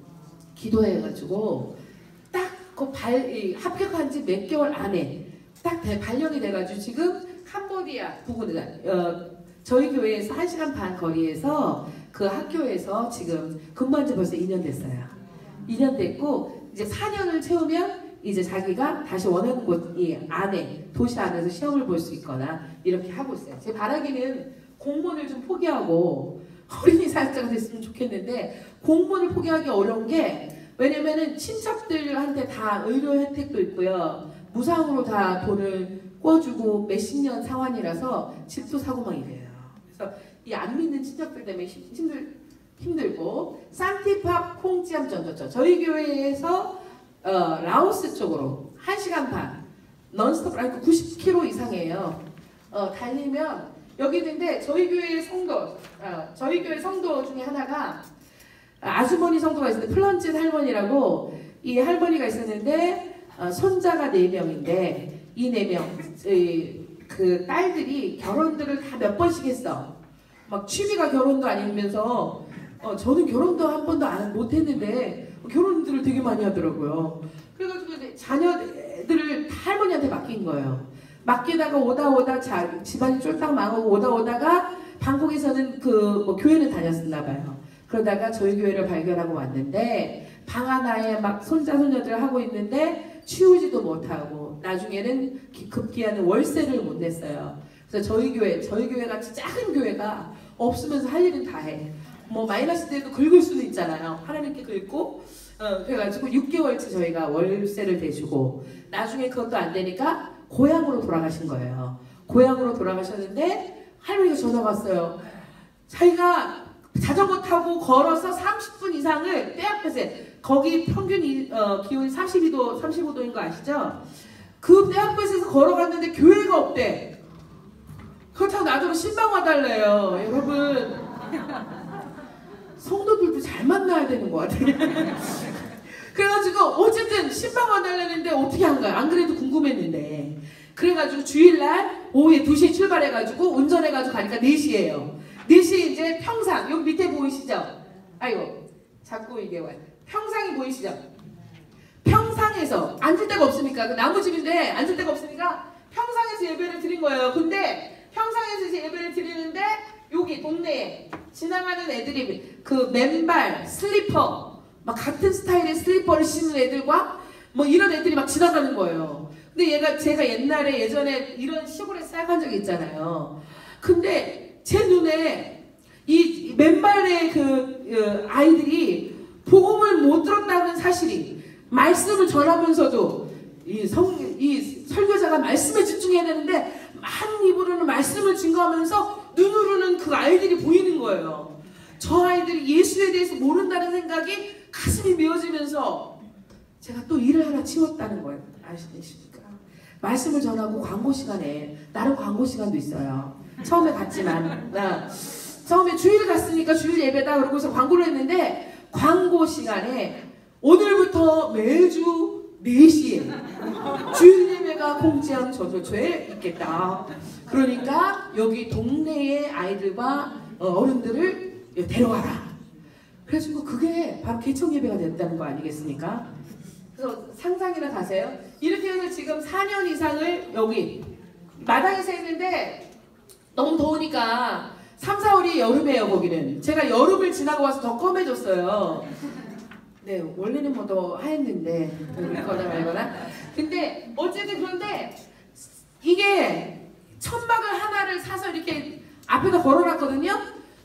기도해가지고 딱 합격한 지 몇 개월 안에 딱 발령이 돼가지고 지금 캄보디아 부근에 저희 교회에서 1시간 반 거리에서 그 학교에서 지금 근무한 지 벌써 2년 됐어요. 2년 됐고 이제 4년을 채우면 이제 자기가 다시 원하는 곳 이 안에 도시 안에서 시험을 볼 수 있거나 이렇게 하고 있어요. 제 바라기는 공무원을 좀 포기하고 어린이 사역자가 됐으면 좋겠는데 공무원을 포기하기 어려운 게 왜냐면은 친척들한테 다 의료 혜택도 있고요. 무상으로 다 돈을 꿔주고 몇십 년 상환이라서 집도 사고 막 이래요. 그래서 이 안 믿는 친척들 때문에 힘들고 산티팝 콩지암 전도처 저희 교회에서 라오스 쪽으로 1시간 반 넌스톱 90km 이상이에요. 달리면 여기 있는데 저희 교회 성도 중에 하나가 아주머니 성도가 있었는데 플런짓 할머니라고 이 할머니가 있었는데 손자가 4명인데 이 4명 그 딸들이 결혼들을 다 몇 번씩 했어. 막 취미가 결혼도 아니면서 저는 결혼도 한 번도 못했는데 결혼들을 되게 많이 하더라고요. 그래가지고 이제 자녀들을 다 할머니한테 맡긴 거예요. 맡기다가 오다 집안이 쫄딱 망하고 오다가 방콕에서는 뭐 교회는 다녔었나 봐요. 그러다가 저희 교회를 발견하고 왔는데 방 하나에 막 손자 손녀들 하고 있는데 치우지도 못하고 나중에는 급기야는 월세를 못 냈어요. 그래서 저희 교회 같이 작은 교회가 없으면서 할 일은 다 해. 뭐 마이너스 때도 긁을 수는 있잖아요. 하나님께 긁고 그래가지고 6개월치 저희가 월세를 대주고 나중에 그것도 안 되니까 고향으로 돌아가신 거예요. 고향으로 돌아가셨는데 할머니가 전화가 왔어요. 자기가 자전거 타고 걸어서 30분 이상을 때 앞에서 거기 평균 기온이 32도, 35도인 거 아시죠? 그 때 앞에서 걸어갔는데 교회가 없대. 그렇다고 나더러 신방 와달래요. 여러분 성도들도 잘 만나야 되는 것 같아요. 그래가지고 어쨌든 신방 와달라는데 어떻게 한 거야? 안 그래도 궁금했는데 그래가지고 주일날 오후에 2시에 출발해가지고 운전해가지고 가니까 4시예요. 4시에 이제 평상 여기 밑에 보이시죠? 아이고 자꾸 이게 와요. 평상이 보이시죠? 평상에서 앉을 데가 없으니까 그 나무집인데 앉을 데가 없으니까 평상에서 예배를 드린 거예요. 근데 평상에서 이제 예배를 드리는데 여기 동네에 지나가는 애들이 그 맨발 슬리퍼 막 같은 스타일의 슬리퍼를 신는 애들과 뭐 이런 애들이 막 지나가는 거예요. 근데 제가 예전에 이런 시골에 살아간 적이 있잖아요. 근데 제 눈에 이 맨발의 그 아이들이 복음을 못 들었다는 사실이 말씀을 전하면서도 이 설교자가 말씀에 집중해야 되는데 한 입으로는 말씀을 증거하면서 눈으로는 그 아이들이 보이는 거예요. 저 아이들이 예수에 대해서 모른다는 생각이 가슴이 메어지면서 제가 또 일을 하나 치웠다는 거예요. 아시십니까? 말씀을 전하고 광고 시간에 나름 광고 시간도 있어요. 처음에 갔지만 처음에 주일 갔으니까 주일 예배다 그러고서 광고를 했는데 광고 시간에 오늘부터 매주 4시에 주일 예배가 공지한 저조초에 있겠다. 그러니까 여기 동네의 아이들과 어른들을 데려와라. 그래가지고 그게 바로 개청 예배가 됐다는 거 아니겠습니까? 그래서 상상이나 가세요. 이렇게 해서 지금 4년 이상을 여기 마당에서 했는데 너무 더우니까 3, 4월이 여름이에요. 거기는 제가 여름을 지나고 와서 더 검해졌어요. 네, 원래는 뭐 더 하였는데 그러거나 말거나. 근데 어쨌든 그런데 이게 천막을 하나를 사서 이렇게 앞에다 걸어놨거든요.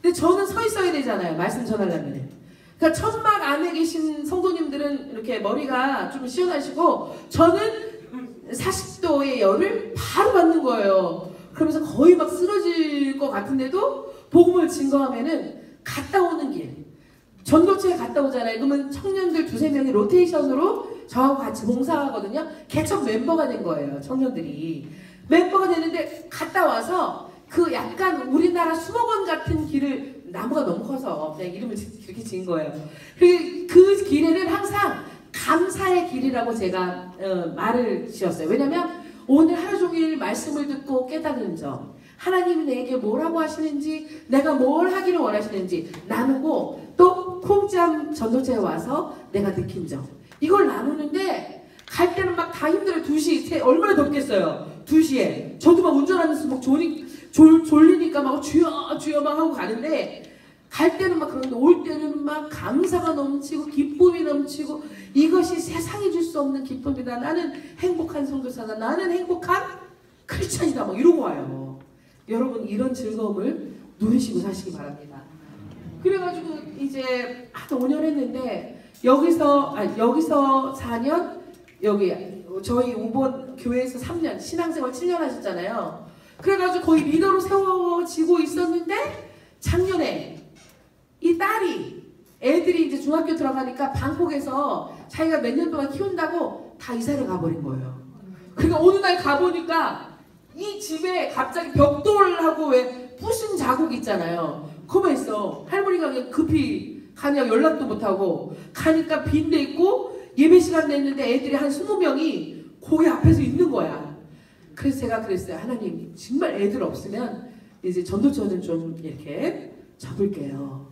근데 저는 서 있어야 되잖아요. 말씀 전하려면. 그러니까 천막 안에 계신 성도님들은 이렇게 머리가 좀 시원하시고 저는 40도의 열을 바로 받는 거예요. 그러면서 거의 막 쓰러질 것 같은데도 복음을 증거하면은 갔다 오는 길. 전도체에 갔다 오잖아요. 그러면 청년들 2~3명이 로테이션으로 저하고 같이 봉사하거든요. 개척 멤버가 된 거예요. 청년들이. 멤버가 되는데 갔다 와서 그 약간 우리나라 수목원 같은 길을 나무가 너무 커서 그냥 이름을 그렇게 지은 거예요. 그 길에는 항상 감사의 길이라고 제가 말을 지었어요. 왜냐면 오늘 하루 종일 말씀을 듣고 깨닫는 점, 하나님이 내게 뭐라고 하시는지, 내가 뭘 하기를 원하시는지 나누고 또 콩잠 전도체에 와서 내가 느낀 점, 이걸 나누는데 갈 때는 막 다 힘들어요. 2시, 얼마나 덥겠어요. 2시에. 저도 막 운전하면서 막 졸리니까 막 주여, 주여 막 하고 가는데, 갈 때는 막 그런데 올 때는 막 감사가 넘치고 기쁨이 넘치고 이것이 세상이 줄 수 없는 기쁨이다. 나는 행복한 선교사다. 나는 행복한 크리스찬이다. 막 이러고 와요. 여러분 이런 즐거움을 누리시고 사시기 바랍니다. 그래가지고 이제 한 5년 했는데 여기서 4년 여기 저희 우본 교회에서 3년 신앙생활 7년 하셨잖아요. 그래가지고 거의 리더로 세워지고 있었는데 작년에 이 딸이 애들이 이제 중학교 들어가니까 방콕에서 자기가 몇 년 동안 키운다고 다 이사를 가버린 거예요. 그러니까 어느 날 가보니까 이 집에 갑자기 벽돌하고 왜 부순 자국 있잖아요. 그거만 있어. 할머니가 그냥 급히 가냐 연락도 못하고 가니까 빈데 있고 예배 시간 냈는데 애들이 한 20명이 거기 앞에서 있는 거야. 그래서 제가 그랬어요. 하나님 정말 애들 없으면 이제 전도처는 좀 이렇게 접을게요.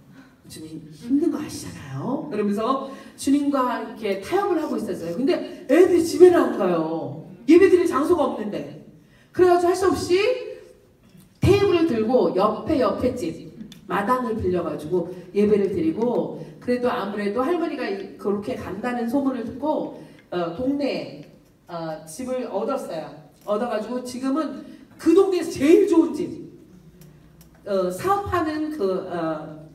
주님 힘든 거 아시잖아요. 그러면서 주님과 이렇게 타협을 하고 있었어요. 근데 애들이 집에는 안 가요. 예배 드릴 장소가 없는데. 그래가지고 할 수 없이 테이블을 들고 옆에 집 마당을 빌려가지고 예배를 드리고, 그래도 아무래도 할머니가 그렇게 간다는 소문을 듣고 동네에 집을 얻었어요. 얻어가지고 지금은 그 동네에서 제일 좋은 집, 사업하는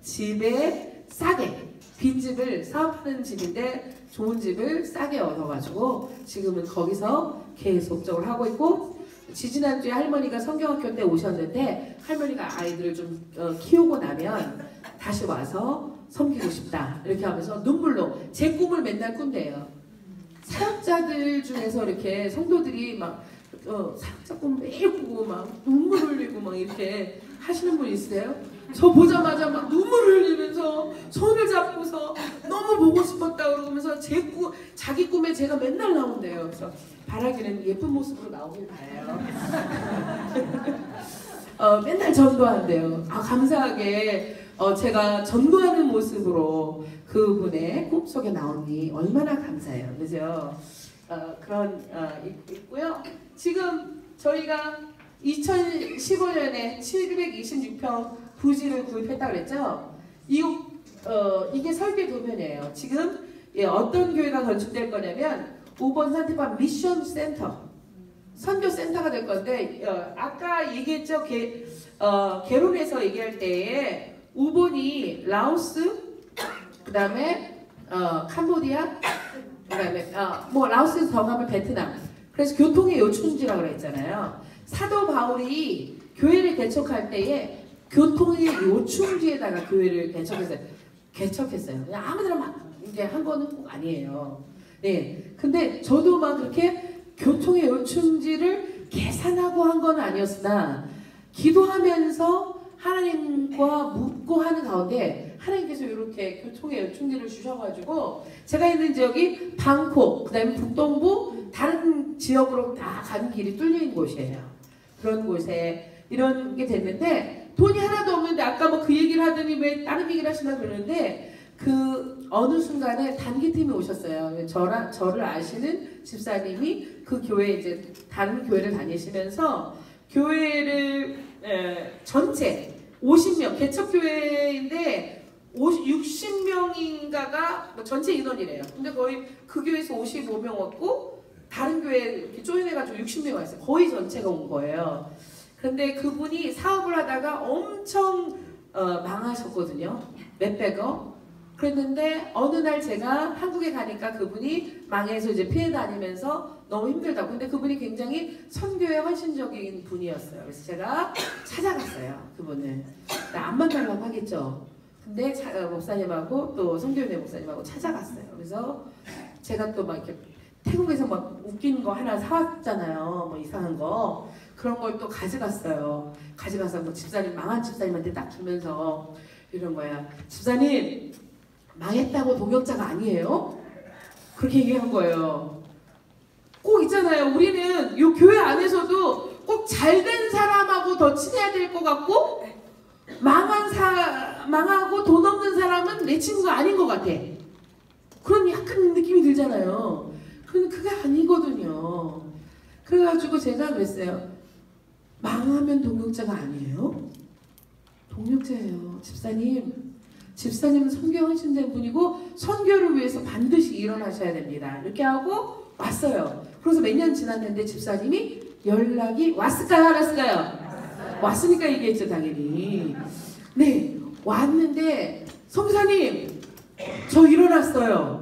집에 싸게 빈집을 사업하는 집인데 좋은 집을 싸게 얻어가지고 지금은 거기서 계속적으로 하고 있고, 지지난주에 할머니가 성경학교 때 오셨는데 할머니가 아이들을 좀 키우고 나면 다시 와서 섬기고 싶다 이렇게 하면서 눈물로 제 꿈을 맨날 꾼대요. 사역자들 중에서 이렇게 성도들이 막 사역자 꿈 매일 꾸고 막 눈물 흘리고 막 이렇게 하시는 분 있으세요? 저 보자마자 막 눈물을 흘리면서 손을 잡고서 너무 보고 싶었다 그러면서 자기 꿈에 제가 맨날 나온대요. 그래서 바라기는 예쁜 모습으로 나오길 바래요. 맨날 전도한대요. 감사하게 제가 전도하는 모습으로 그분의 꿈속에 나오니 얼마나 감사해요. 그죠? 그런 있고요. 지금 저희가 2015년에 726평 부지를 구입했다고 그랬죠? 이게 설계 도면이에요. 지금 어떤 교회가 건축될 거냐면 우본 산티파 미션 센터, 선교 센터가 될 건데, 아까 얘기했죠? 개론에서 얘기할 때에 우본이 라오스, 그 다음에 캄보디아, 그 다음에 라오스에서 더 가면 베트남. 그래서 교통의 요충지라고 그랬잖아요. 사도 바울이 교회를 개척할 때에 교통의 요충지에다가 교회를 개척했어요. 그냥 아무데나 막 이제 한 거는 꼭 아니에요. 네. 근데 저도 막 그렇게 교통의 요충지를 계산하고 한 건 아니었으나 기도하면서 하나님과 묻고 하는 가운데 하나님께서 이렇게 교통의 요충지를 주셔가지고 제가 있는 지역이 방콕, 그 다음에 북동부 다른 지역으로 다 가는 길이 뚫린 곳이에요. 그런 곳에 이런 게 됐는데 돈이 하나도 없는데 아까 뭐 그 얘기를 하더니 왜 다른 얘기를 하시나 그러는데 어느 순간에 단기팀이 오셨어요. 저를 아시는 집사님이 그 교회 이제 다른 교회를 다니시면서 교회를 전체 50명 개척교회인데 60명인가가 전체 인원이래요. 근데 거의 그 교회에서 55명 왔고 다른 교회 이렇게 조인해가지고 60명 왔어요. 거의 전체가 온 거예요. 근데 그분이 사업을 하다가 엄청 망하셨거든요. 몇백억. 그랬는데 어느 날 제가 한국에 가니까 그분이 망해서 이제 피해 다니면서 너무 힘들다고. 근데 그분이 굉장히 선교에 헌신적인 분이었어요. 그래서 제가 찾아갔어요. 그분을. 안 만나려고 하겠죠. 근데 목사님하고 또 선교회 목사님하고 찾아갔어요. 그래서 제가 또 막 이렇게 태국에서 막 웃긴 거 하나 사왔잖아요. 뭐 이상한 거. 그런 걸 또 가져갔어요. 가져가서 뭐 망한 집사님한테 딱 주면서 이런 거야. 집사님, 망했다고 동역자가 아니에요? 그렇게 얘기한 거예요. 꼭 있잖아요. 우리는 이 교회 안에서도 꼭 잘된 사람하고 더 친해야 될 것 같고, 망하고 돈 없는 사람은 내 친구가 아닌 것 같아. 그런 약간 느낌이 들잖아요. 근데 그게 아니거든요. 그래가지고 제가 그랬어요. 망하면 동력자가 아니에요? 동력자예요. 집사님은 선교하신 분이고 선교를 위해서 반드시 일어나셔야 됩니다. 이렇게 하고 왔어요. 그래서 몇 년 지났는데 집사님이 연락이 왔을까요? 안 왔을까요? 왔으니까 얘기했죠, 당연히. 네, 왔는데 성사님 저 일어났어요.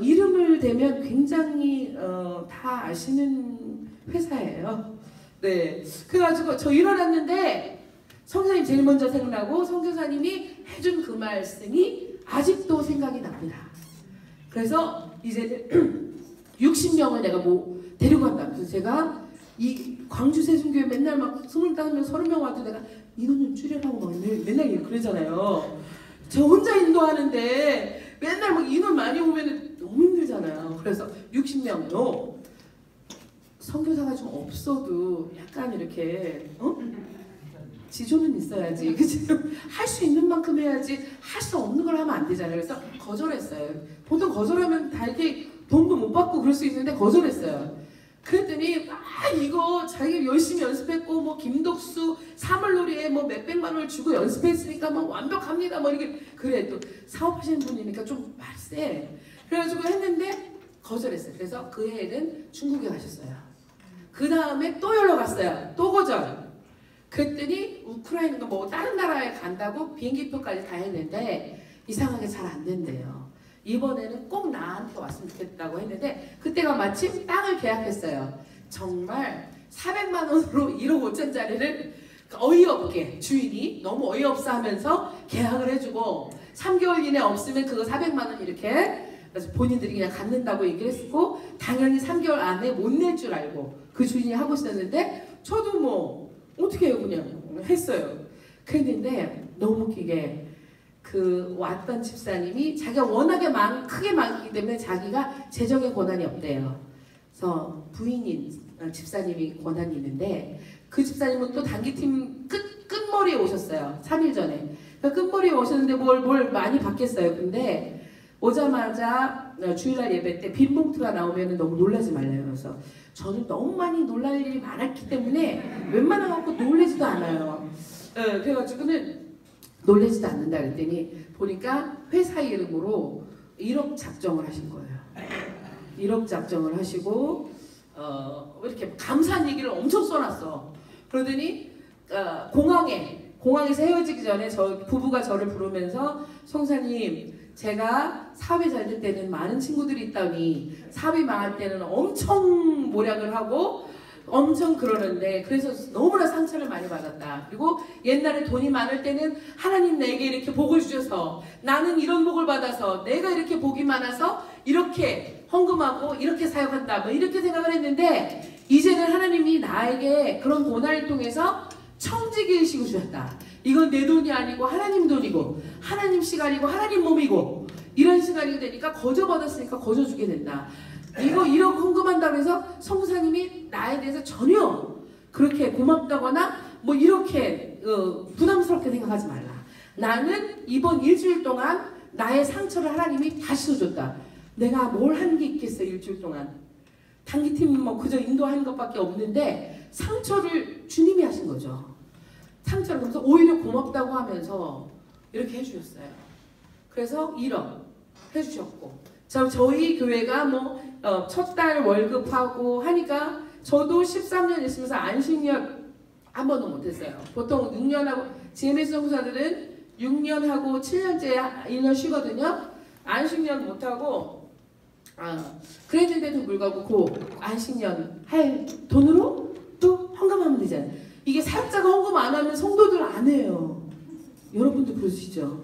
이름을 대면 굉장히 다 아시는 회사예요. 네, 그래가지고 저 일어났는데 성사님 제일 먼저 생각나고 선교사님이 해준 그 말씀이 아직도 생각이 납니다. 그래서 이제 60명을 내가 뭐 데리고 간다. 그래서 제가 이 광주 세순교회 맨날 막 25명, 30명 와도 내가 인원 좀 줄여라고 막 맨날 그러잖아요. 저 혼자 인도하는데 맨날 막 인원 많이 오면 너무 힘들잖아요. 그래서 60명으로 선교사가 좀 없어도 약간 이렇게 지조는 있어야지. 그치? 할 수 있는 만큼 해야지 할 수 없는 걸 하면 안 되잖아요. 그래서 거절했어요. 보통 거절하면 다 이렇게 돈도 못 받고 그럴 수 있는데 거절했어요. 그랬더니 이거 자기가 열심히 연습했고 뭐 김덕수 사물놀이에 뭐 몇백만 원을 주고 연습했으니까 뭐 완벽합니다. 뭐 이렇게 그래 또 사업하시는 분이니까 좀 말세. 그래가지고 했는데 거절했어요. 그래서 그 해에는 중국에 가셨어요. 그 다음에 또 연락 왔어요. 또 거절. 그랬더니 우크라이나가 뭐 다른 나라에 간다고 비행기표까지 다 했는데 이상하게 잘 안 된대요. 이번에는 꼭 나한테 왔으면 좋겠다고 했는데 그때가 마침 땅을 계약했어요. 정말 400만 원으로 1억 5천짜리를 어이없게 주인이 너무 어이없어 하면서 계약을 해주고 3개월 이내 없으면 그거 400만 원 이렇게 그래서 본인들이 그냥 갖는다고 얘기를 했고 당연히 3개월 안에 못 낼 줄 알고 그 주인이 하고 있었는데 저도 뭐 어떻게 해요 그냥 했어요. 그랬는데 너무 웃기게 그 왔던 집사님이 자기가 워낙에 크게 망했기 때문에 자기가 재정의 권한이 없대요. 그래서 부인인 집사님이 권한이 있는데 그 집사님은 또 단기팀 끝머리에 오셨어요. 3일 전에. 그러니까 끝머리에 오셨는데 뭘 많이 받겠어요. 근데 오자마자 주일날 예배 때 빈 봉투가 나오면 너무 놀라지 말래요. 그래서 저는 너무 많이 놀랄 일이 많았기 때문에 웬만한 갖고 놀라지도 않아요. 그래가지고는 놀라지도 않는다 그랬더니 보니까 회사 이름으로 1억 작정을 하신 거예요. 1억 작정을 하시고 이렇게 감사한 얘기를 엄청 써놨어. 그러더니 공항에서 헤어지기 전에 부부가 저를 부르면서 성사님 제가 사업이 잘 될 때는 많은 친구들이 있다니 사업이 망할 때는 엄청 모략을 하고 엄청 그러는데 그래서 너무나 상처를 많이 받았다. 그리고 옛날에 돈이 많을 때는 하나님 내게 이렇게 복을 주셔서 나는 이런 복을 받아서 내가 이렇게 복이 많아서 이렇게 헌금하고 이렇게 사역한다 뭐 이렇게 생각을 했는데 이제는 하나님이 나에게 그런 고난을 통해서 청지기의식을 주셨다. 이건 내 돈이 아니고 하나님 돈이고 하나님 시간이고 하나님 몸이고 이런 시간이 되니까 거저 받았으니까 거저 주게 된다. 이거 1억 헌금한다고 해서 성사님이 나에 대해서 전혀 그렇게 고맙다거나 뭐 이렇게 부담스럽게 생각하지 말라. 나는 이번 일주일 동안 나의 상처를 하나님이 다시 줬다. 내가 뭘 한 게 있겠어 일주일 동안. 단기팀 뭐 그저 인도하는 것밖에 없는데 상처를 주님이 하신 거죠. 상처를 그래서 오히려 고맙다고 하면서 이렇게 해주셨어요. 그래서 1억 해주셨고 저희 교회가 뭐 첫 달 월급하고 하니까 저도 13년 있으면서 안식년 한 번도 못했어요. 보통 6년하고 GMS 선교사들은 6년하고 7년째 1년 쉬거든요. 안식년 못하고 그랬는데도 불구하고 그 안식년 할 돈으로 또 헌금하면 되잖아요. 이게 사역자가 헌금 안 하면 성도들 안 해요. 여러분도 그러시죠?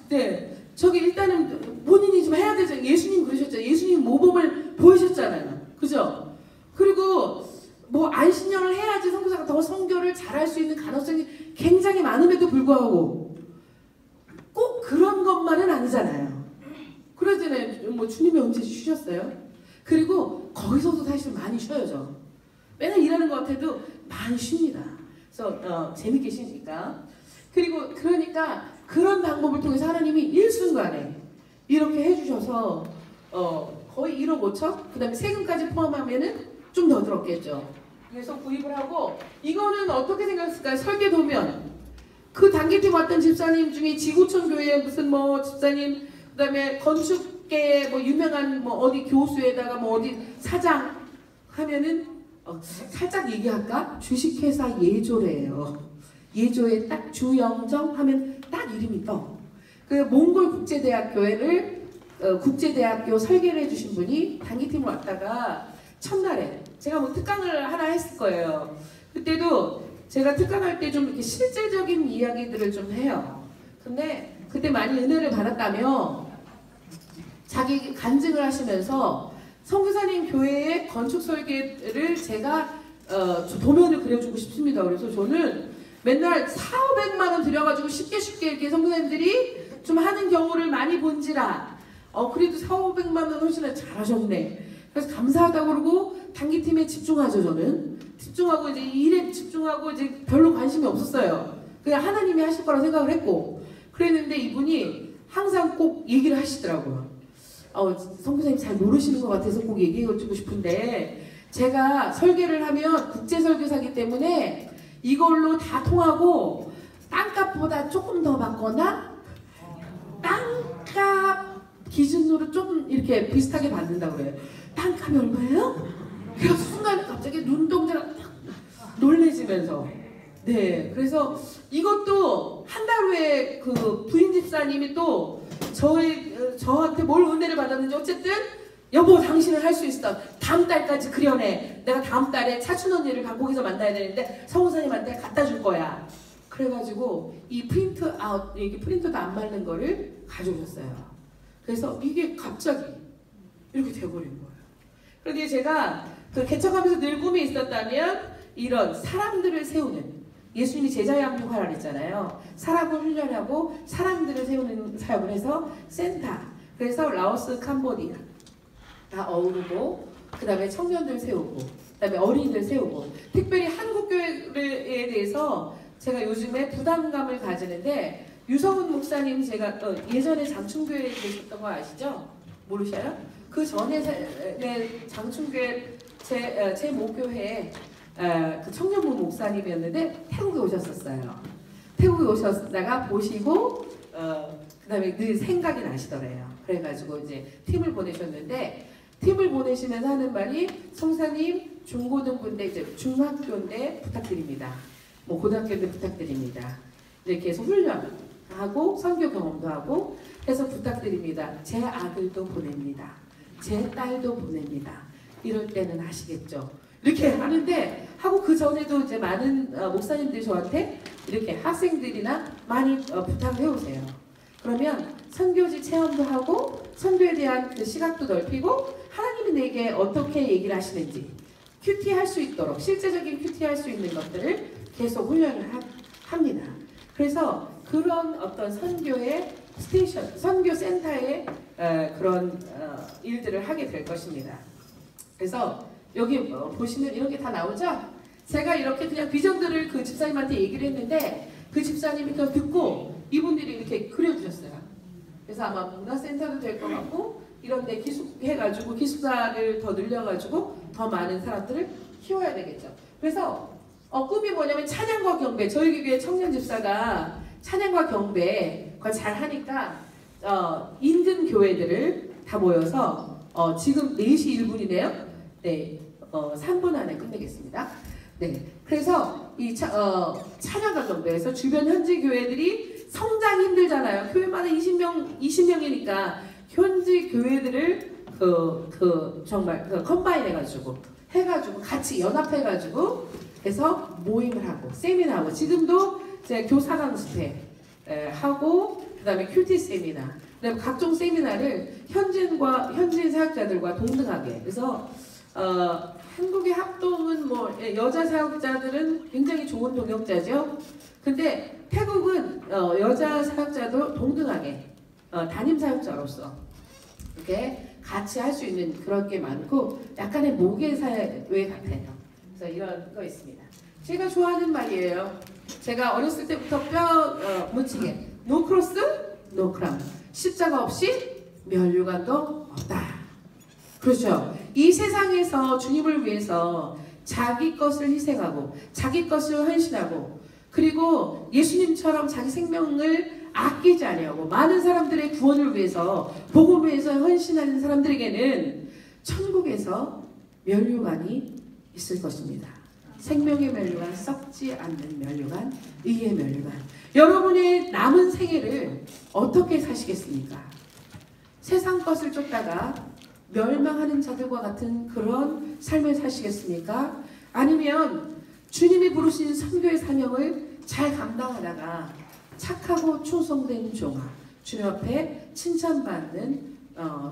네. 저기 일단은 본인이 좀 해야 되죠. 예수님 그러셨죠. 예수님 모범을 보이셨잖아요. 그죠? 그리고 뭐 안식년을 해야지 선교사가 더 선교를 잘할 수 있는 가능성이 굉장히 많음에도 불구하고 꼭 그런 것만은 아니잖아요. 그러잖아요. 뭐 주님이 언제 쉬셨어요? 그리고 거기서도 사실 많이 쉬어요. 저. 맨날 일하는 것 같아도 많이 쉽니다. 그래서 재밌게 쉬니까. 그리고 그러니까 그런 방법을 통해서 하나님이 일순간에 이렇게 해주셔서 거의 1억 5천? 그 다음에 세금까지 포함하면은 좀 더 들었겠죠. 그래서 구입을 하고 이거는 어떻게 생각했을까요? 설계 도면 그 단기팀 왔던 집사님 중에 지구촌 교회 무슨 뭐 집사님 그다음에 건축계 뭐 유명한 뭐 어디 교수에다가 뭐 어디 사장 하면은 살짝 얘기할까? 주식회사 예조래요. 예조에 딱 주영정 하면 딱 이름이 떠. 그 몽골 국제대학교를 국제대학교 설계를 해주신 분이 단기팀을 왔다가 첫날에 제가 뭐 특강을 하나 했을 거예요. 그때도 제가 특강할 때 좀 이렇게 실제적인 이야기들을 좀 해요. 근데 그때 많이 은혜를 받았다며 자기 간증을 하시면서 선교사님 교회의 건축 설계를 제가 도면을 그려주고 싶습니다. 그래서 저는 맨날 4,500만 원 들여가지고 쉽게 이렇게 선교사님들이 좀 하는 경우를 많이 본지라 그래도 4,500만 원 훨씬 잘하셨네. 그래서 감사하다고 그러고 단기팀에 집중하죠. 저는 집중하고 이제 일에 집중하고 이제 별로 관심이 없었어요. 그냥 하나님이 하실 거라 생각을 했고 그랬는데 이분이 항상 꼭 얘기를 하시더라고요. 선교사님 잘 모르시는 것 같아서 꼭 얘기해주고 싶은데 제가 설계를 하면 국제설계사기 때문에 이걸로 다 통하고 땅값보다 조금 더 받거나 땅값 기준으로 좀 이렇게 비슷하게 받는다고 그래요. 땅값이 얼마예요? 그래서 순간에 갑자기 눈동자가 딱 놀래지면서 네 그래서 이것도 한 달 후에 그 부인 집사님이 또 저한테 뭘 은혜를 받았는지 어쨌든 여보 당신은 할 수 있어. 다음 달까지 그려내. 내가 다음 달에 차춘 언니를 방콕에서 만나야 되는데 성우사님한테 갖다 줄 거야. 그래가지고 이 프린트 아웃 이게 프린터도 안 맞는 거를 가져오셨어요. 그래서 이게 갑자기 이렇게 돼버린 거예요. 그런데 제가 그 개척하면서 늘 꿈이 있었다면 이런 사람들을 세우는 예수님이 제자 양육하라 그랬잖아요. 사람을 훈련하고 사람들을 세우는 사역을 해서 센터 그래서 라오스 캄보디아 다 어우르고 그 다음에 청년들 세우고 그 다음에 어린이들 세우고 특별히 한국교회에 대해서 제가 요즘에 부담감을 가지는데 유성훈 목사님 제가 예전에 장충교회에 계셨던 거 아시죠? 모르셔요? 그 전에 장충교회 제 모교회에 그 청년부 목사님이었는데 태국에 오셨었어요. 태국에 오셨다가 보시고 그 다음에 늘 생각이 나시더래요. 그래가지고 이제 팀을 보내셨는데 팀을 보내시면서 하는 말이 성사님 중고등부인데 이제 중학교인데 부탁드립니다. 뭐 고등학교인데 부탁드립니다. 이제 계속 훈련하고 선교 경험도 하고 해서 부탁드립니다. 제 아들도 보냅니다. 제 딸도 보냅니다. 이럴 때는 아시겠죠? 이렇게 하는데 하고 그 전에도 이제 많은 목사님들이 저한테 이렇게 학생들이나 많이 부탁을 해오세요. 그러면 선교지 체험도 하고 선교에 대한 그 시각도 넓히고 하나님이 내게 어떻게 얘기를 하시는지 큐티 할 수 있도록 실제적인 큐티 할 수 있는 것들을 계속 훈련을 합니다. 그래서 그런 어떤 선교의 스테이션, 선교 센터의 그런 일들을 하게 될 것입니다. 그래서 여기 보시면 이런 게 다 나오죠? 제가 이렇게 그냥 비전들을 그 집사님한테 얘기를 했는데 그 집사님이 그걸 듣고 이분들이 이렇게 그려주셨어요. 그래서 아마 문화센터도 될 것 같고 이런 데 기숙해가지고 기숙사를 더 늘려가지고 더 많은 사람들을 키워야 되겠죠. 그래서 꿈이 뭐냐면 찬양과 경배. 저희 교회 청년 집사가 찬양과 경배 그걸 잘 하니까 인근 교회들을 다 모여서 지금 4시 1분이네요. 네, 3분 안에 끝내겠습니다. 네, 그래서 이 찬양과 경배에서 주변 현지 교회들이 성장이 힘들잖아요. 교회마다 20명이니까 현지 교회들을 정말 컴바인 해가지고 같이 연합해가지고 해서 모임을 하고 세미나하고 지금도 제가 교사 강습회 하고 그다음에 큐티 세미나 그다음에 각종 세미나를 현지인 사역자들과 동등하게 그래서 한국의 합동은 뭐 여자 사역자들은 굉장히 좋은 동역자죠. 근데 태국은 여자 사역자도 동등하게 담임 사역자로서 이렇게 같이 할 수 있는 그런 게 많고 약간의 모계 사회 같아요. 그래서 이런 거 있습니다. 제가 좋아하는 말이에요. 제가 어렸을 때부터 묻히게 노 크로스 노 크라운 십자가 없이 면류관도 없다. 그렇죠. 이 세상에서 주님을 위해서 자기 것을 희생하고 자기 것을 헌신하고 그리고 예수님처럼 자기 생명을 아끼지 아니하고 많은 사람들의 구원을 위해서 복음을 위해서 헌신하는 사람들에게는 천국에서 면류관이 있을 것입니다. 생명의 면류관, 썩지 않는 면류관, 의의 면류관. 여러분의 남은 생애를 어떻게 사시겠습니까? 세상 것을 쫓다가 멸망하는 자들과 같은 그런 삶을 사시겠습니까? 아니면 주님이 부르신 선교의 사명을 잘 감당하다가 착하고 충성된 종아, 주님 앞에 칭찬받는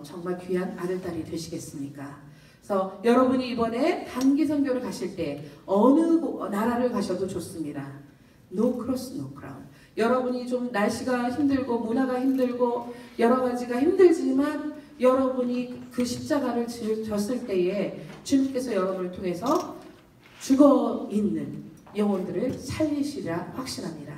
정말 귀한 아들딸이 되시겠습니까? 그래서 여러분이 이번에 단기 선교를 가실 때 어느 나라를 가셔도 좋습니다. No cross, no crown. 여러분이 좀 날씨가 힘들고 문화가 힘들고 여러 가지가 힘들지만 여러분이 그 십자가를 졌을 때에 주님께서 여러분을 통해서 죽어 있는 영혼들을 살리시리라 확신합니다.